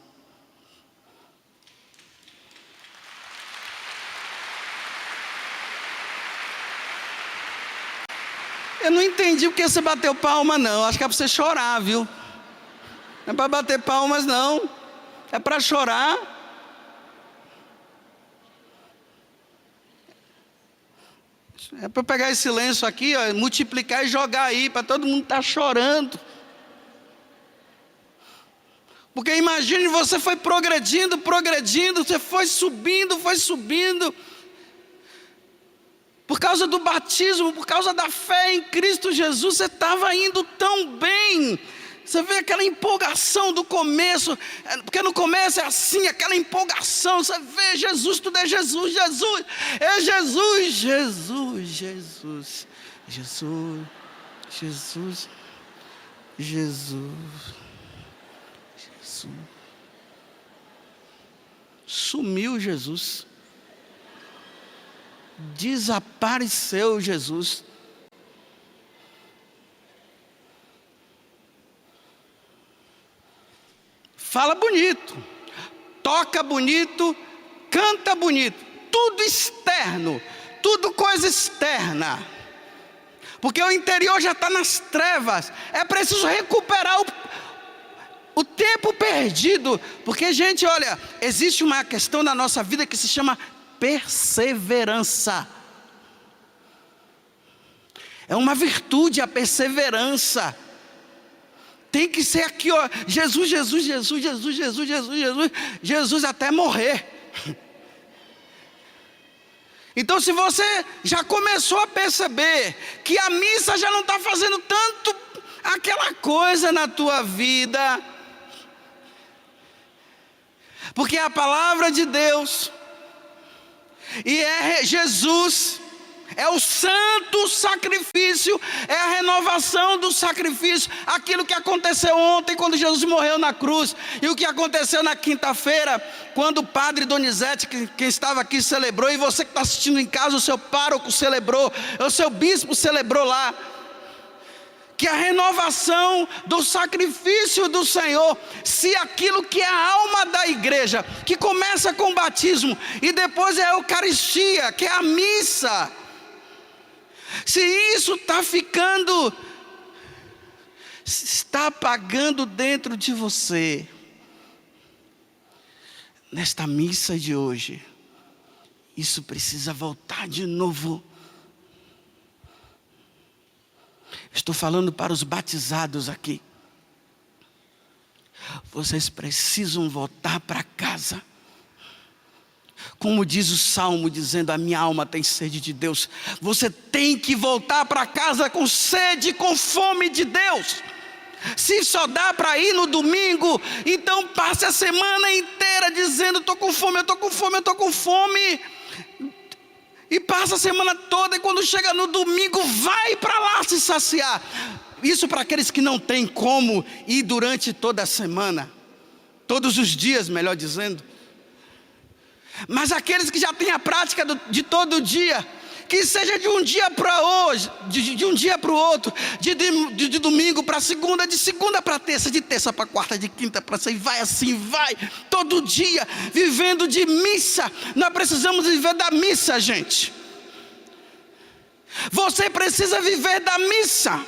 Eu não entendi porque você bateu palma não, acho que é para você chorar, viu? Não é para bater palmas não, é para chorar. É para pegar esse lenço aqui, ó, multiplicar e jogar aí, para todo mundo estar chorando. Porque imagine, você foi progredindo, você foi subindo. Por causa do batismo, por causa da fé em Cristo Jesus, você estava indo tão bem. Você vê aquela empolgação do começo, porque no começo é assim, aquela empolgação. Você vê Jesus, tudo é Jesus, é Jesus. Sumiu Jesus, desapareceu Jesus. Fala bonito, toca bonito, canta bonito, tudo externo, tudo coisa externa, porque o interior já está nas trevas. É preciso recuperar o tempo perdido, porque gente, olha, existe uma questão na nossa vida que se chama perseverança. É uma virtude a perseverança. Tem que ser aqui, ó, Jesus, Jesus, Jesus, Jesus, Jesus, Jesus, Jesus, Jesus até morrer. Então, se você já começou a perceber que a missa já não está fazendo tanto aquela coisa na tua vida, porque é a palavra de Deus, e é Jesus, é o santo sacrifício, é a renovação do sacrifício, aquilo que aconteceu ontem quando Jesus morreu na cruz, e o que aconteceu na quinta-feira, quando o padre Donizete, quem estava aqui, celebrou, e você que está assistindo em casa, o seu pároco celebrou, o seu bispo celebrou lá, que a renovação do sacrifício do Senhor, se aquilo que é a alma da igreja, que começa com o batismo, e depois é a Eucaristia, que é a missa, se isso está ficando, está apagando dentro de você, nesta missa de hoje, isso precisa voltar de novo. Estou falando para os batizados aqui. Vocês precisam voltar para casa. Como diz o Salmo, dizendo: a minha alma tem sede de Deus. Você tem que voltar para casa com sede, com fome de Deus. Se só dá para ir no domingo, então passe a semana inteira dizendo: estou com fome, eu estou com fome, eu estou com fome. E passa a semana toda, e quando chega no domingo, vai para lá se saciar. Isso para aqueles que não têm como ir durante toda a semana, todos os dias, melhor dizendo. Mas aqueles que já têm a prática de todo dia, que seja de um dia para hoje, de um dia para o outro, de domingo para segunda, de segunda para terça, de terça para quarta, de quinta para sexta, e vai assim, vai, todo dia, vivendo de missa. Nós precisamos viver da missa, gente. Você precisa viver da missa.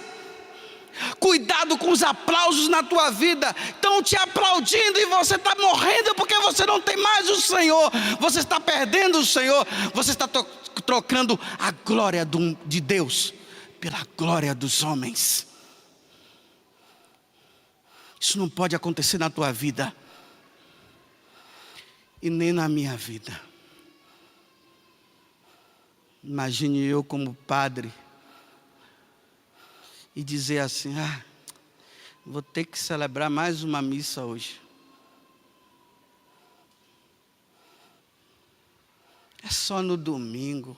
Cuidado com os aplausos na tua vida. Estão te aplaudindo e você está morrendo porque você não tem mais o Senhor. Você está perdendo o Senhor. Você está trocando a glória de Deus pela glória dos homens. Isso não pode acontecer na tua vida e nem na minha vida. Imagine eu como padre e dizer assim: vou ter que celebrar mais uma missa hoje. É só no domingo.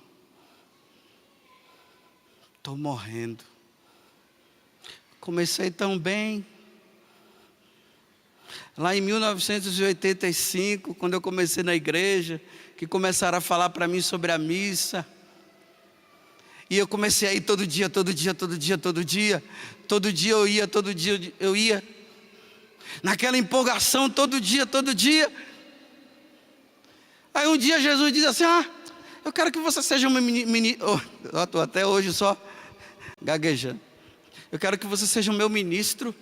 Estou morrendo. Comecei tão bem. Lá em 1985, quando eu comecei na igreja, que começaram a falar para mim sobre a missa. E eu comecei a ir todo dia, todo dia, todo dia, todo dia. Todo dia eu ia, todo dia eu ia. Naquela empolgação, todo dia, todo dia. Aí um dia Jesus diz assim: eu quero que você seja um ministro. Estou até hoje só gaguejando. Eu quero que você seja o meu ministro.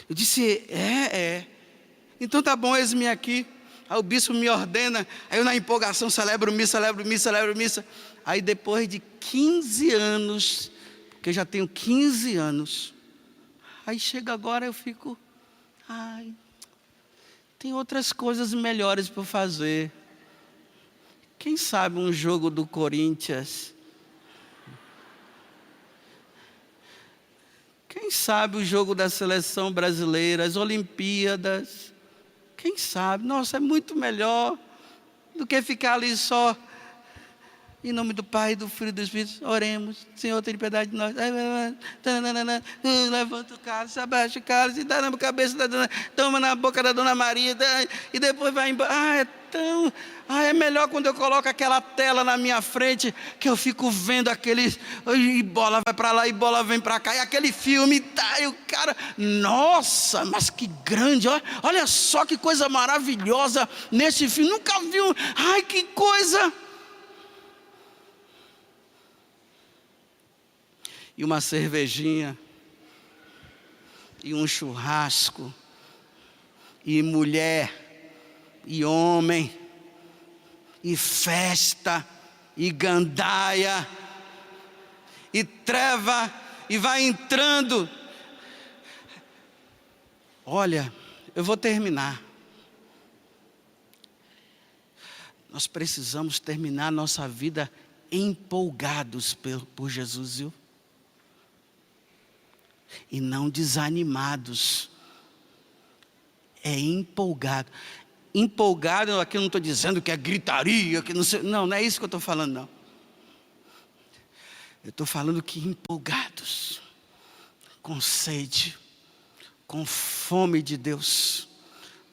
Eu disse: então tá bom, eis-me aqui. Aí o bispo me ordena. Aí eu na empolgação celebro missa, celebro missa, celebro missa. Aí depois de 15 anos, porque eu já tenho 15 anos, aí chega agora eu fico: tem outras coisas melhores para fazer. Quem sabe um jogo do Corinthians? Quem sabe o jogo da seleção brasileira, as Olimpíadas? Quem sabe? Nossa, é muito melhor do que ficar ali só. Em nome do Pai, do Filho e do Espírito, oremos. Senhor, tenha piedade de nós. Levanta o cálice, abaixa o cálice, dá na cabeça da dona, toma na boca da Dona Maria, e depois vai embora. É melhor quando eu coloco aquela tela na minha frente, que eu fico vendo aqueles, e bola vai para lá, e bola vem para cá, e aquele filme, e o cara, nossa, mas que grande, olha só que coisa maravilhosa nesse filme, nunca viu, que coisa. E uma cervejinha, e um churrasco, e mulher, e homem, e festa, e gandaia, e treva, e vai entrando. Olha, eu vou terminar. Nós precisamos terminar nossa vida empolgados por Jesus, viu? E não desanimados. É empolgado. Empolgado, aqui eu não estou dizendo que é gritaria, que não sei. Não, não é isso que eu estou falando, não. Eu estou falando que empolgados, com sede, com fome de Deus.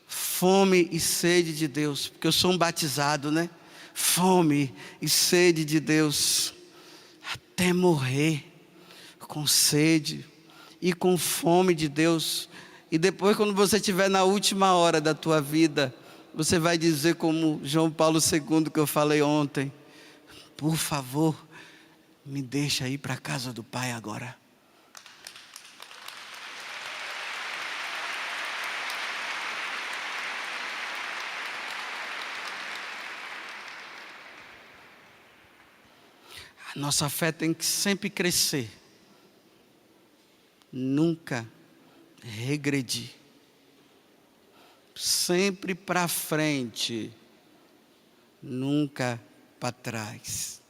Fome e sede de Deus, porque eu sou um batizado, né? Fome e sede de Deus, até morrer, com sede e com fome de Deus. E depois, quando você estiver na última hora da tua vida, você vai dizer como João Paulo II, que eu falei ontem: por favor, me deixa ir para a casa do Pai agora. A nossa fé tem que sempre crescer, nunca regredir, sempre para frente, nunca para trás.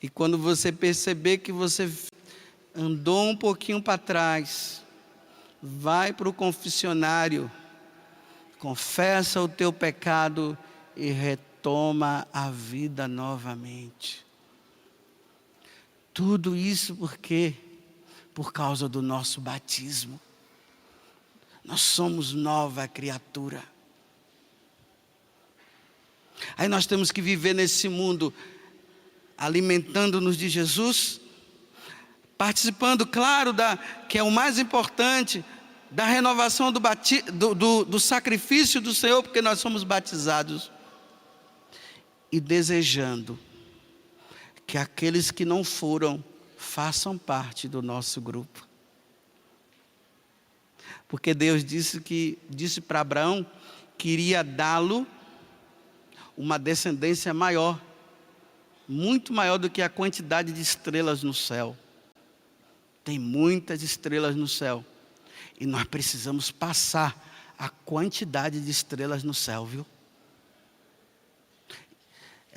E quando você perceber que você andou um pouquinho para trás, vai para o confessionário, confessa o teu pecado e retoma a vida novamente. Tudo isso por quê? Por causa do nosso batismo. Nós somos nova criatura. Aí nós temos que viver nesse mundo, alimentando-nos de Jesus, participando, claro, que é o mais importante, da renovação do sacrifício do Senhor, porque nós somos batizados, e desejando que aqueles que não foram façam parte do nosso grupo. Porque Deus disse para Abraão que iria dá-lo uma descendência maior, muito maior do que a quantidade de estrelas no céu. Tem muitas estrelas no céu, e nós precisamos passar a quantidade de estrelas no céu, viu?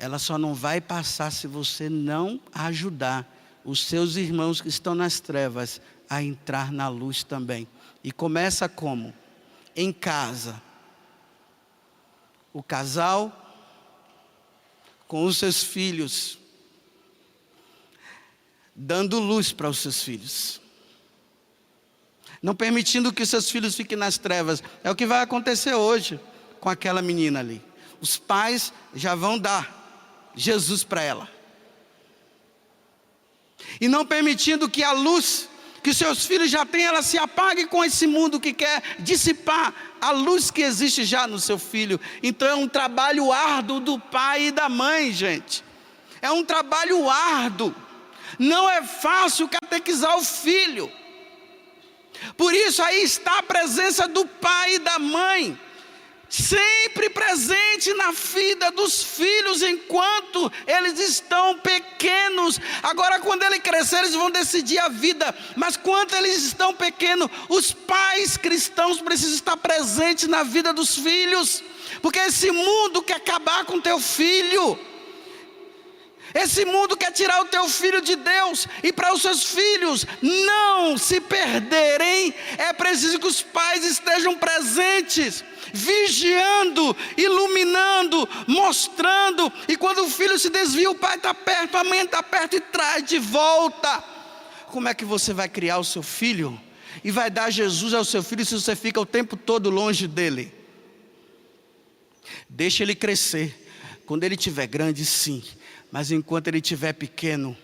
Ela só não vai passar se você não ajudar os seus irmãos que estão nas trevas a entrar na luz também. E começa como? Em casa. O casal com os seus filhos, dando luz para os seus filhos. Não permitindo que os seus filhos fiquem nas trevas. É o que vai acontecer hoje com aquela menina ali. Os pais já vão dar Jesus para ela. E não permitindo que a luz que seus filhos já têm, ela se apague com esse mundo que quer dissipar a luz que existe já no seu filho. Então é um trabalho árduo do pai e da mãe, gente. É um trabalho árduo. Não é fácil catequizar o filho. Por isso aí está a presença do pai e da mãe, sempre presente na vida dos filhos enquanto eles estão pequenos. Agora, quando eles crescerem, eles vão decidir a vida, mas quando eles estão pequenos, os pais cristãos precisam estar presentes na vida dos filhos, porque esse mundo quer acabar com teu filho. Esse mundo quer tirar o teu filho de Deus. E para os seus filhos não se perderem, é preciso que os pais estejam presentes, vigiando, iluminando, mostrando. E quando o filho se desvia, o pai está perto, a mãe está perto e traz de volta. Como é que você vai criar o seu filho e vai dar Jesus ao seu filho se você fica o tempo todo longe dele? Deixa ele crescer. Quando ele estiver grande, sim. Mas enquanto ele estiver pequeno,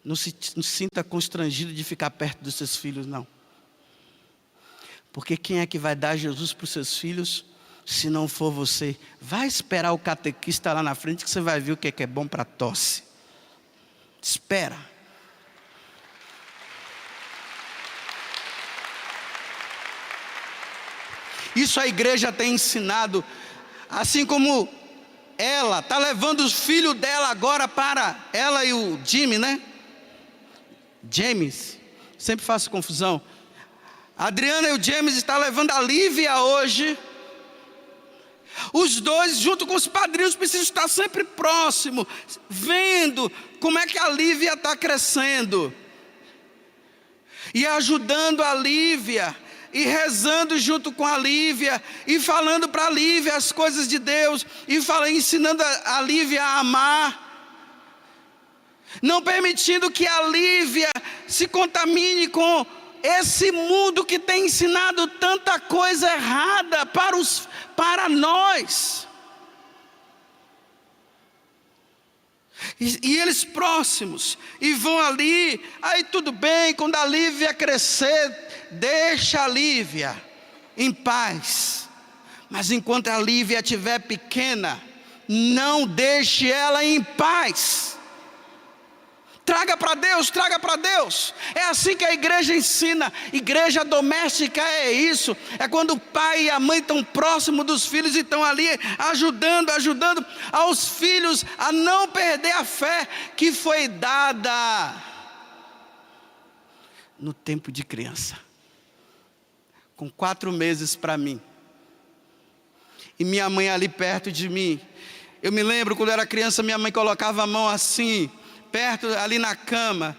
não se sinta constrangido de ficar perto dos seus filhos, não. Porque quem é que vai dar Jesus para os seus filhos, se não for você? Vai esperar o catequista lá na frente, que você vai ver o que é bom para tosse. Espera. Isso a igreja tem ensinado, assim como ela está levando os filhos dela agora para, ela e o Jimmy, né? James, sempre faço confusão. A Adriana e o James estão levando a Lívia hoje. Os dois, junto com os padrinhos, precisam estar sempre próximos, vendo como é que a Lívia está crescendo, e ajudando a Lívia, e rezando junto com a Lívia, e falando para a Lívia as coisas de Deus, e ensinando a Lívia a amar, não permitindo que a Lívia se contamine com esse mundo que tem ensinado tanta coisa errada para nós. E eles próximos, e vão ali, aí tudo bem, quando a Lívia crescer, deixa a Lívia em paz. Mas enquanto a Lívia estiver pequena, não deixe ela em paz. Traga para Deus, traga para Deus. É assim que a igreja ensina. Igreja doméstica é isso. É quando o pai e a mãe estão próximos dos filhos e estão ali ajudando aos filhos a não perder a fé que foi dada no tempo de criança. Com 4 meses para mim. E minha mãe ali perto de mim. Eu me lembro quando eu era criança, minha mãe colocava a mão assim, perto ali na cama,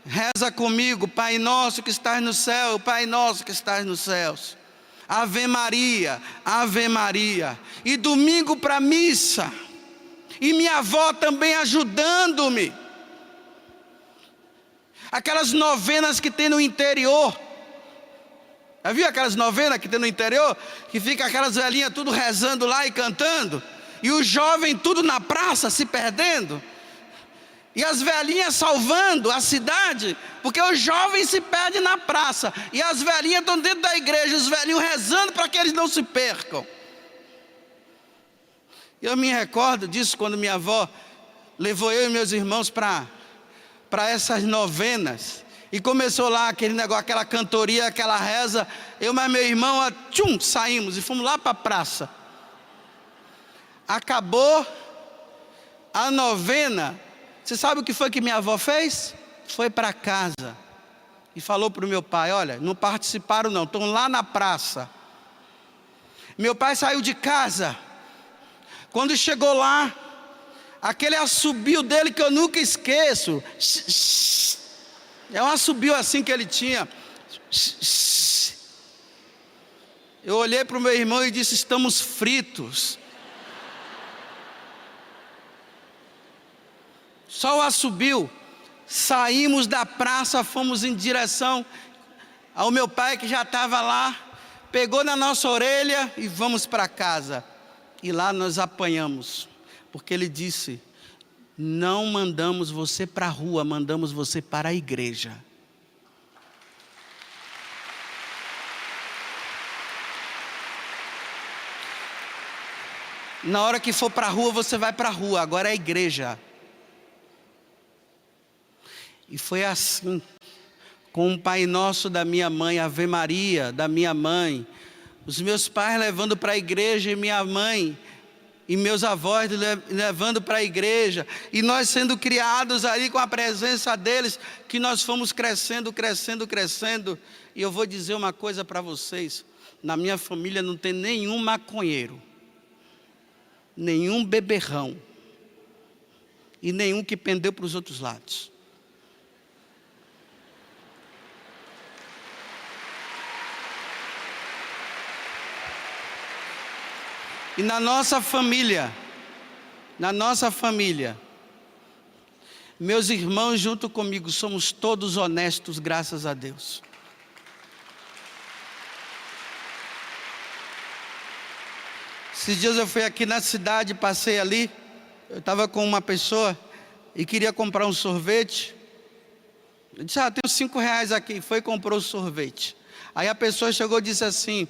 reza comigo, Pai nosso que estás no céu, Pai nosso que estás nos céus, Ave Maria, Ave Maria, e domingo para a missa, e minha avó também ajudando-me, aquelas novenas que tem no interior, já viu aquelas novenas que tem no interior, que fica aquelas velhinhas tudo rezando lá e cantando, e os jovens tudo na praça se perdendo, e as velhinhas salvando a cidade, porque os jovens se perdem na praça, e as velhinhas estão dentro da igreja, os velhinhos rezando para que eles não se percam. Eu me recordo disso quando minha avó levou eu e meus irmãos para essas novenas, e começou lá aquele negócio, aquela cantoria, aquela reza, eu mais meu irmão, saímos e fomos lá para a praça. Acabou a novena. Você sabe o que foi que minha avó fez? Foi para casa e falou para o meu pai, olha, não participaram não, estão lá na praça. Meu pai saiu de casa, quando chegou lá, aquele assobio dele que eu nunca esqueço, é um assobio assim que ele tinha. Eu olhei para o meu irmão e disse, estamos fritos. Só o assobio, saímos da praça, fomos em direção ao meu pai que já estava lá, pegou na nossa orelha e vamos para casa. E lá nós apanhamos, porque ele disse, não mandamos você para a rua, mandamos você para a igreja. Na hora que for para a rua, você vai para a rua, agora é a igreja. E foi assim, com o Pai Nosso da minha mãe, Ave Maria da minha mãe, os meus pais levando para a igreja e minha mãe e meus avós levando para a igreja, e nós sendo criados ali com a presença deles, que nós fomos crescendo, e eu vou dizer uma coisa para vocês, na minha família não tem nenhum maconheiro, nenhum beberrão, e nenhum que pendeu para os outros lados. E na nossa família, meus irmãos junto comigo, somos todos honestos, graças a Deus. Esses dias eu fui aqui na cidade, passei ali, eu estava com uma pessoa e queria comprar um sorvete. Eu disse, tenho R$5 aqui, foi e comprou o sorvete. Aí a pessoa chegou e disse assim,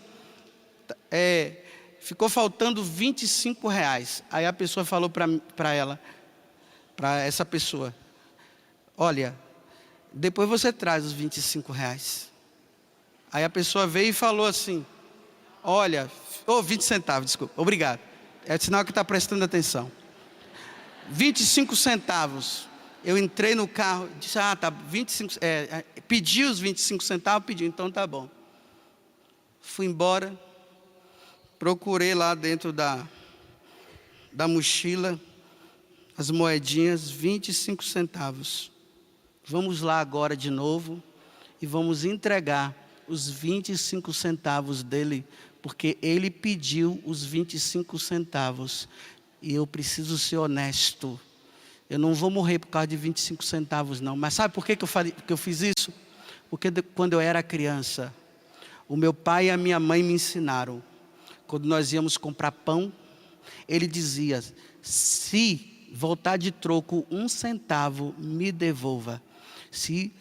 ficou faltando R$25. Aí a pessoa falou para essa pessoa, olha, depois você traz os R$25. Aí a pessoa veio e falou assim, olha, 20 centavos, desculpa, obrigado. É sinal que está prestando atenção. 25 centavos. Eu entrei no carro, disse, tá, 25, pedi os 25 centavos, pedi, então tá bom. Fui embora, procurei lá dentro da mochila, as moedinhas, 25 centavos. Vamos lá agora de novo e vamos entregar os 25 centavos dele, porque ele pediu os 25 centavos. E eu preciso ser honesto. Eu não vou morrer por causa de 25 centavos não. Mas sabe por que eu fiz isso? Porque quando eu era criança, o meu pai e a minha mãe me ensinaram. Quando nós íamos comprar pão, ele dizia, se voltar de troco 1 centavo, me devolva. Se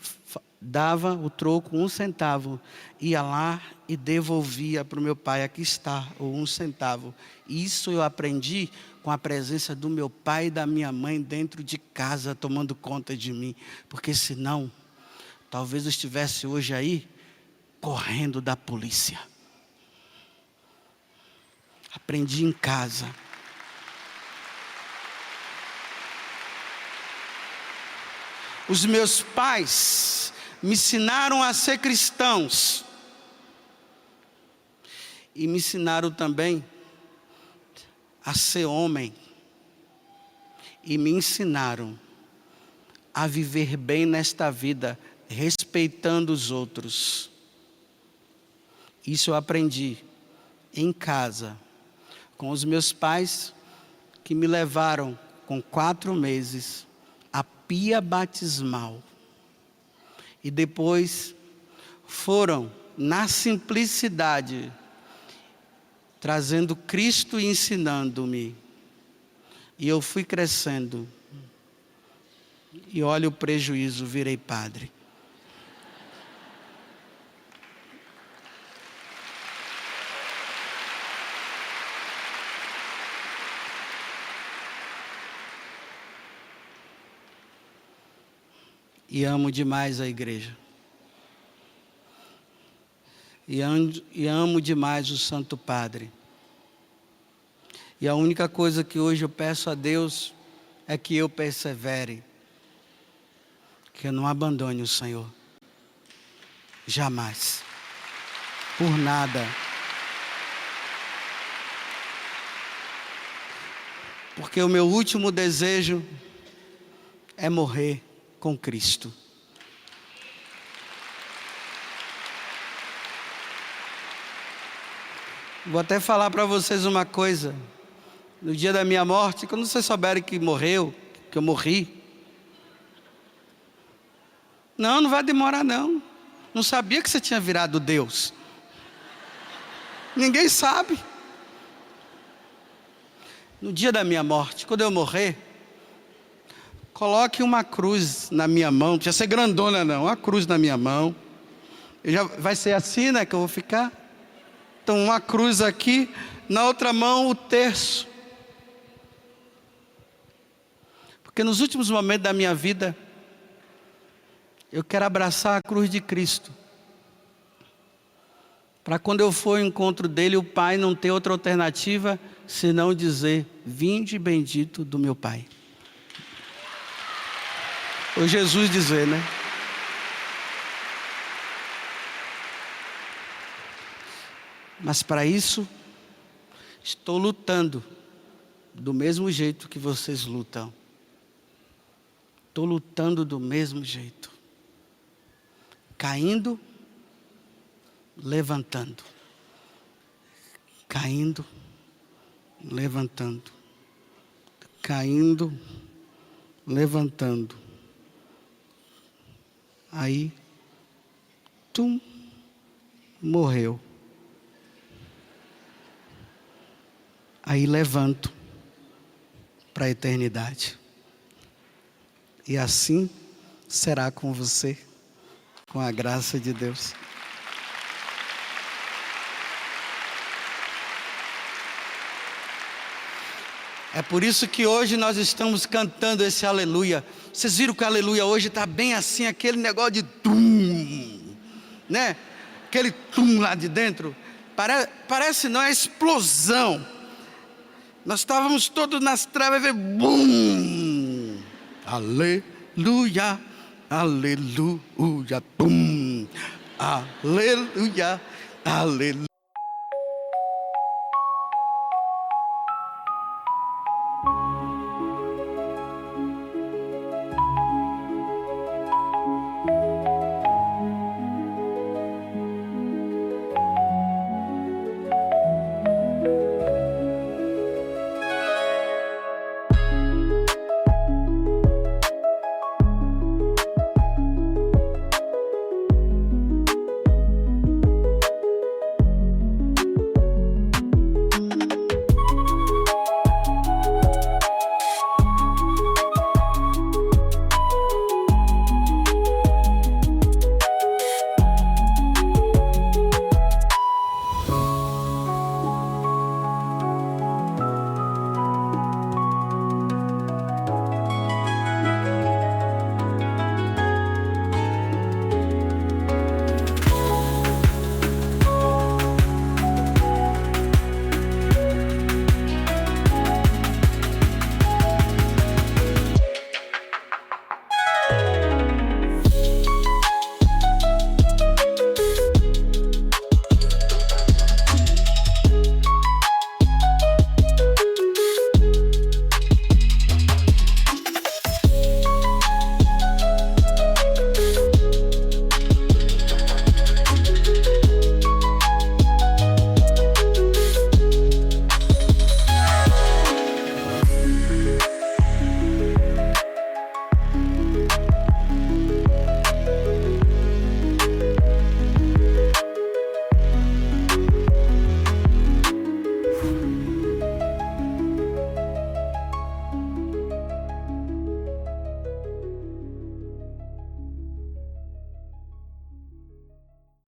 dava o troco 1 centavo, ia lá e devolvia para o meu pai, aqui está o 1 centavo. Isso eu aprendi com a presença do meu pai e da minha mãe dentro de casa, tomando conta de mim. Porque senão, talvez eu estivesse hoje aí, correndo da polícia. Aprendi em casa. Os meus pais me ensinaram a ser cristãos. E me ensinaram também a ser homem. E me ensinaram a viver bem nesta vida, respeitando os outros. Isso eu aprendi em casa, com os meus pais, que me levaram com 4 meses à pia batismal. E depois foram na simplicidade, trazendo Cristo e ensinando-me. E eu fui crescendo. E olha o prejuízo, virei padre. E amo demais a igreja. E amo demais o Santo Padre. E a única coisa que hoje eu peço a Deus é que eu persevere. Que eu não abandone o Senhor. Jamais. Por nada. Porque o meu último desejo é morrer com Cristo. Vou até falar para vocês uma coisa. No dia da minha morte, quando vocês souberem que morreu, que eu morri. Não vai demorar não. Não sabia que você tinha virado Deus. Ninguém sabe. No dia da minha morte, quando eu morrer, coloque uma cruz na minha mão. Não precisa ser grandona não, uma cruz na minha mão. Vai ser assim, né, que eu vou ficar? Então uma cruz aqui, na outra mão o terço. Porque nos últimos momentos da minha vida, eu quero abraçar a cruz de Cristo. Para quando eu for ao encontro dele, o Pai não ter outra alternativa, senão dizer, vinde bendito do meu Pai. Ou Jesus dizer, né? Mas para isso, estou lutando do mesmo jeito que vocês lutam. Estou lutando do mesmo jeito. Caindo, levantando. Caindo, levantando. Caindo, levantando. Aí, morreu. Aí levanto para a eternidade. E assim será com você, com a graça de Deus. É por isso que hoje nós estamos cantando esse aleluia. Vocês viram que o aleluia hoje está bem assim, aquele negócio de tum, né? Aquele tum lá de dentro. Parece não, é explosão. Nós estávamos todos nas trevas e bum! Aleluia, aleluia, bum! Aleluia, aleluia.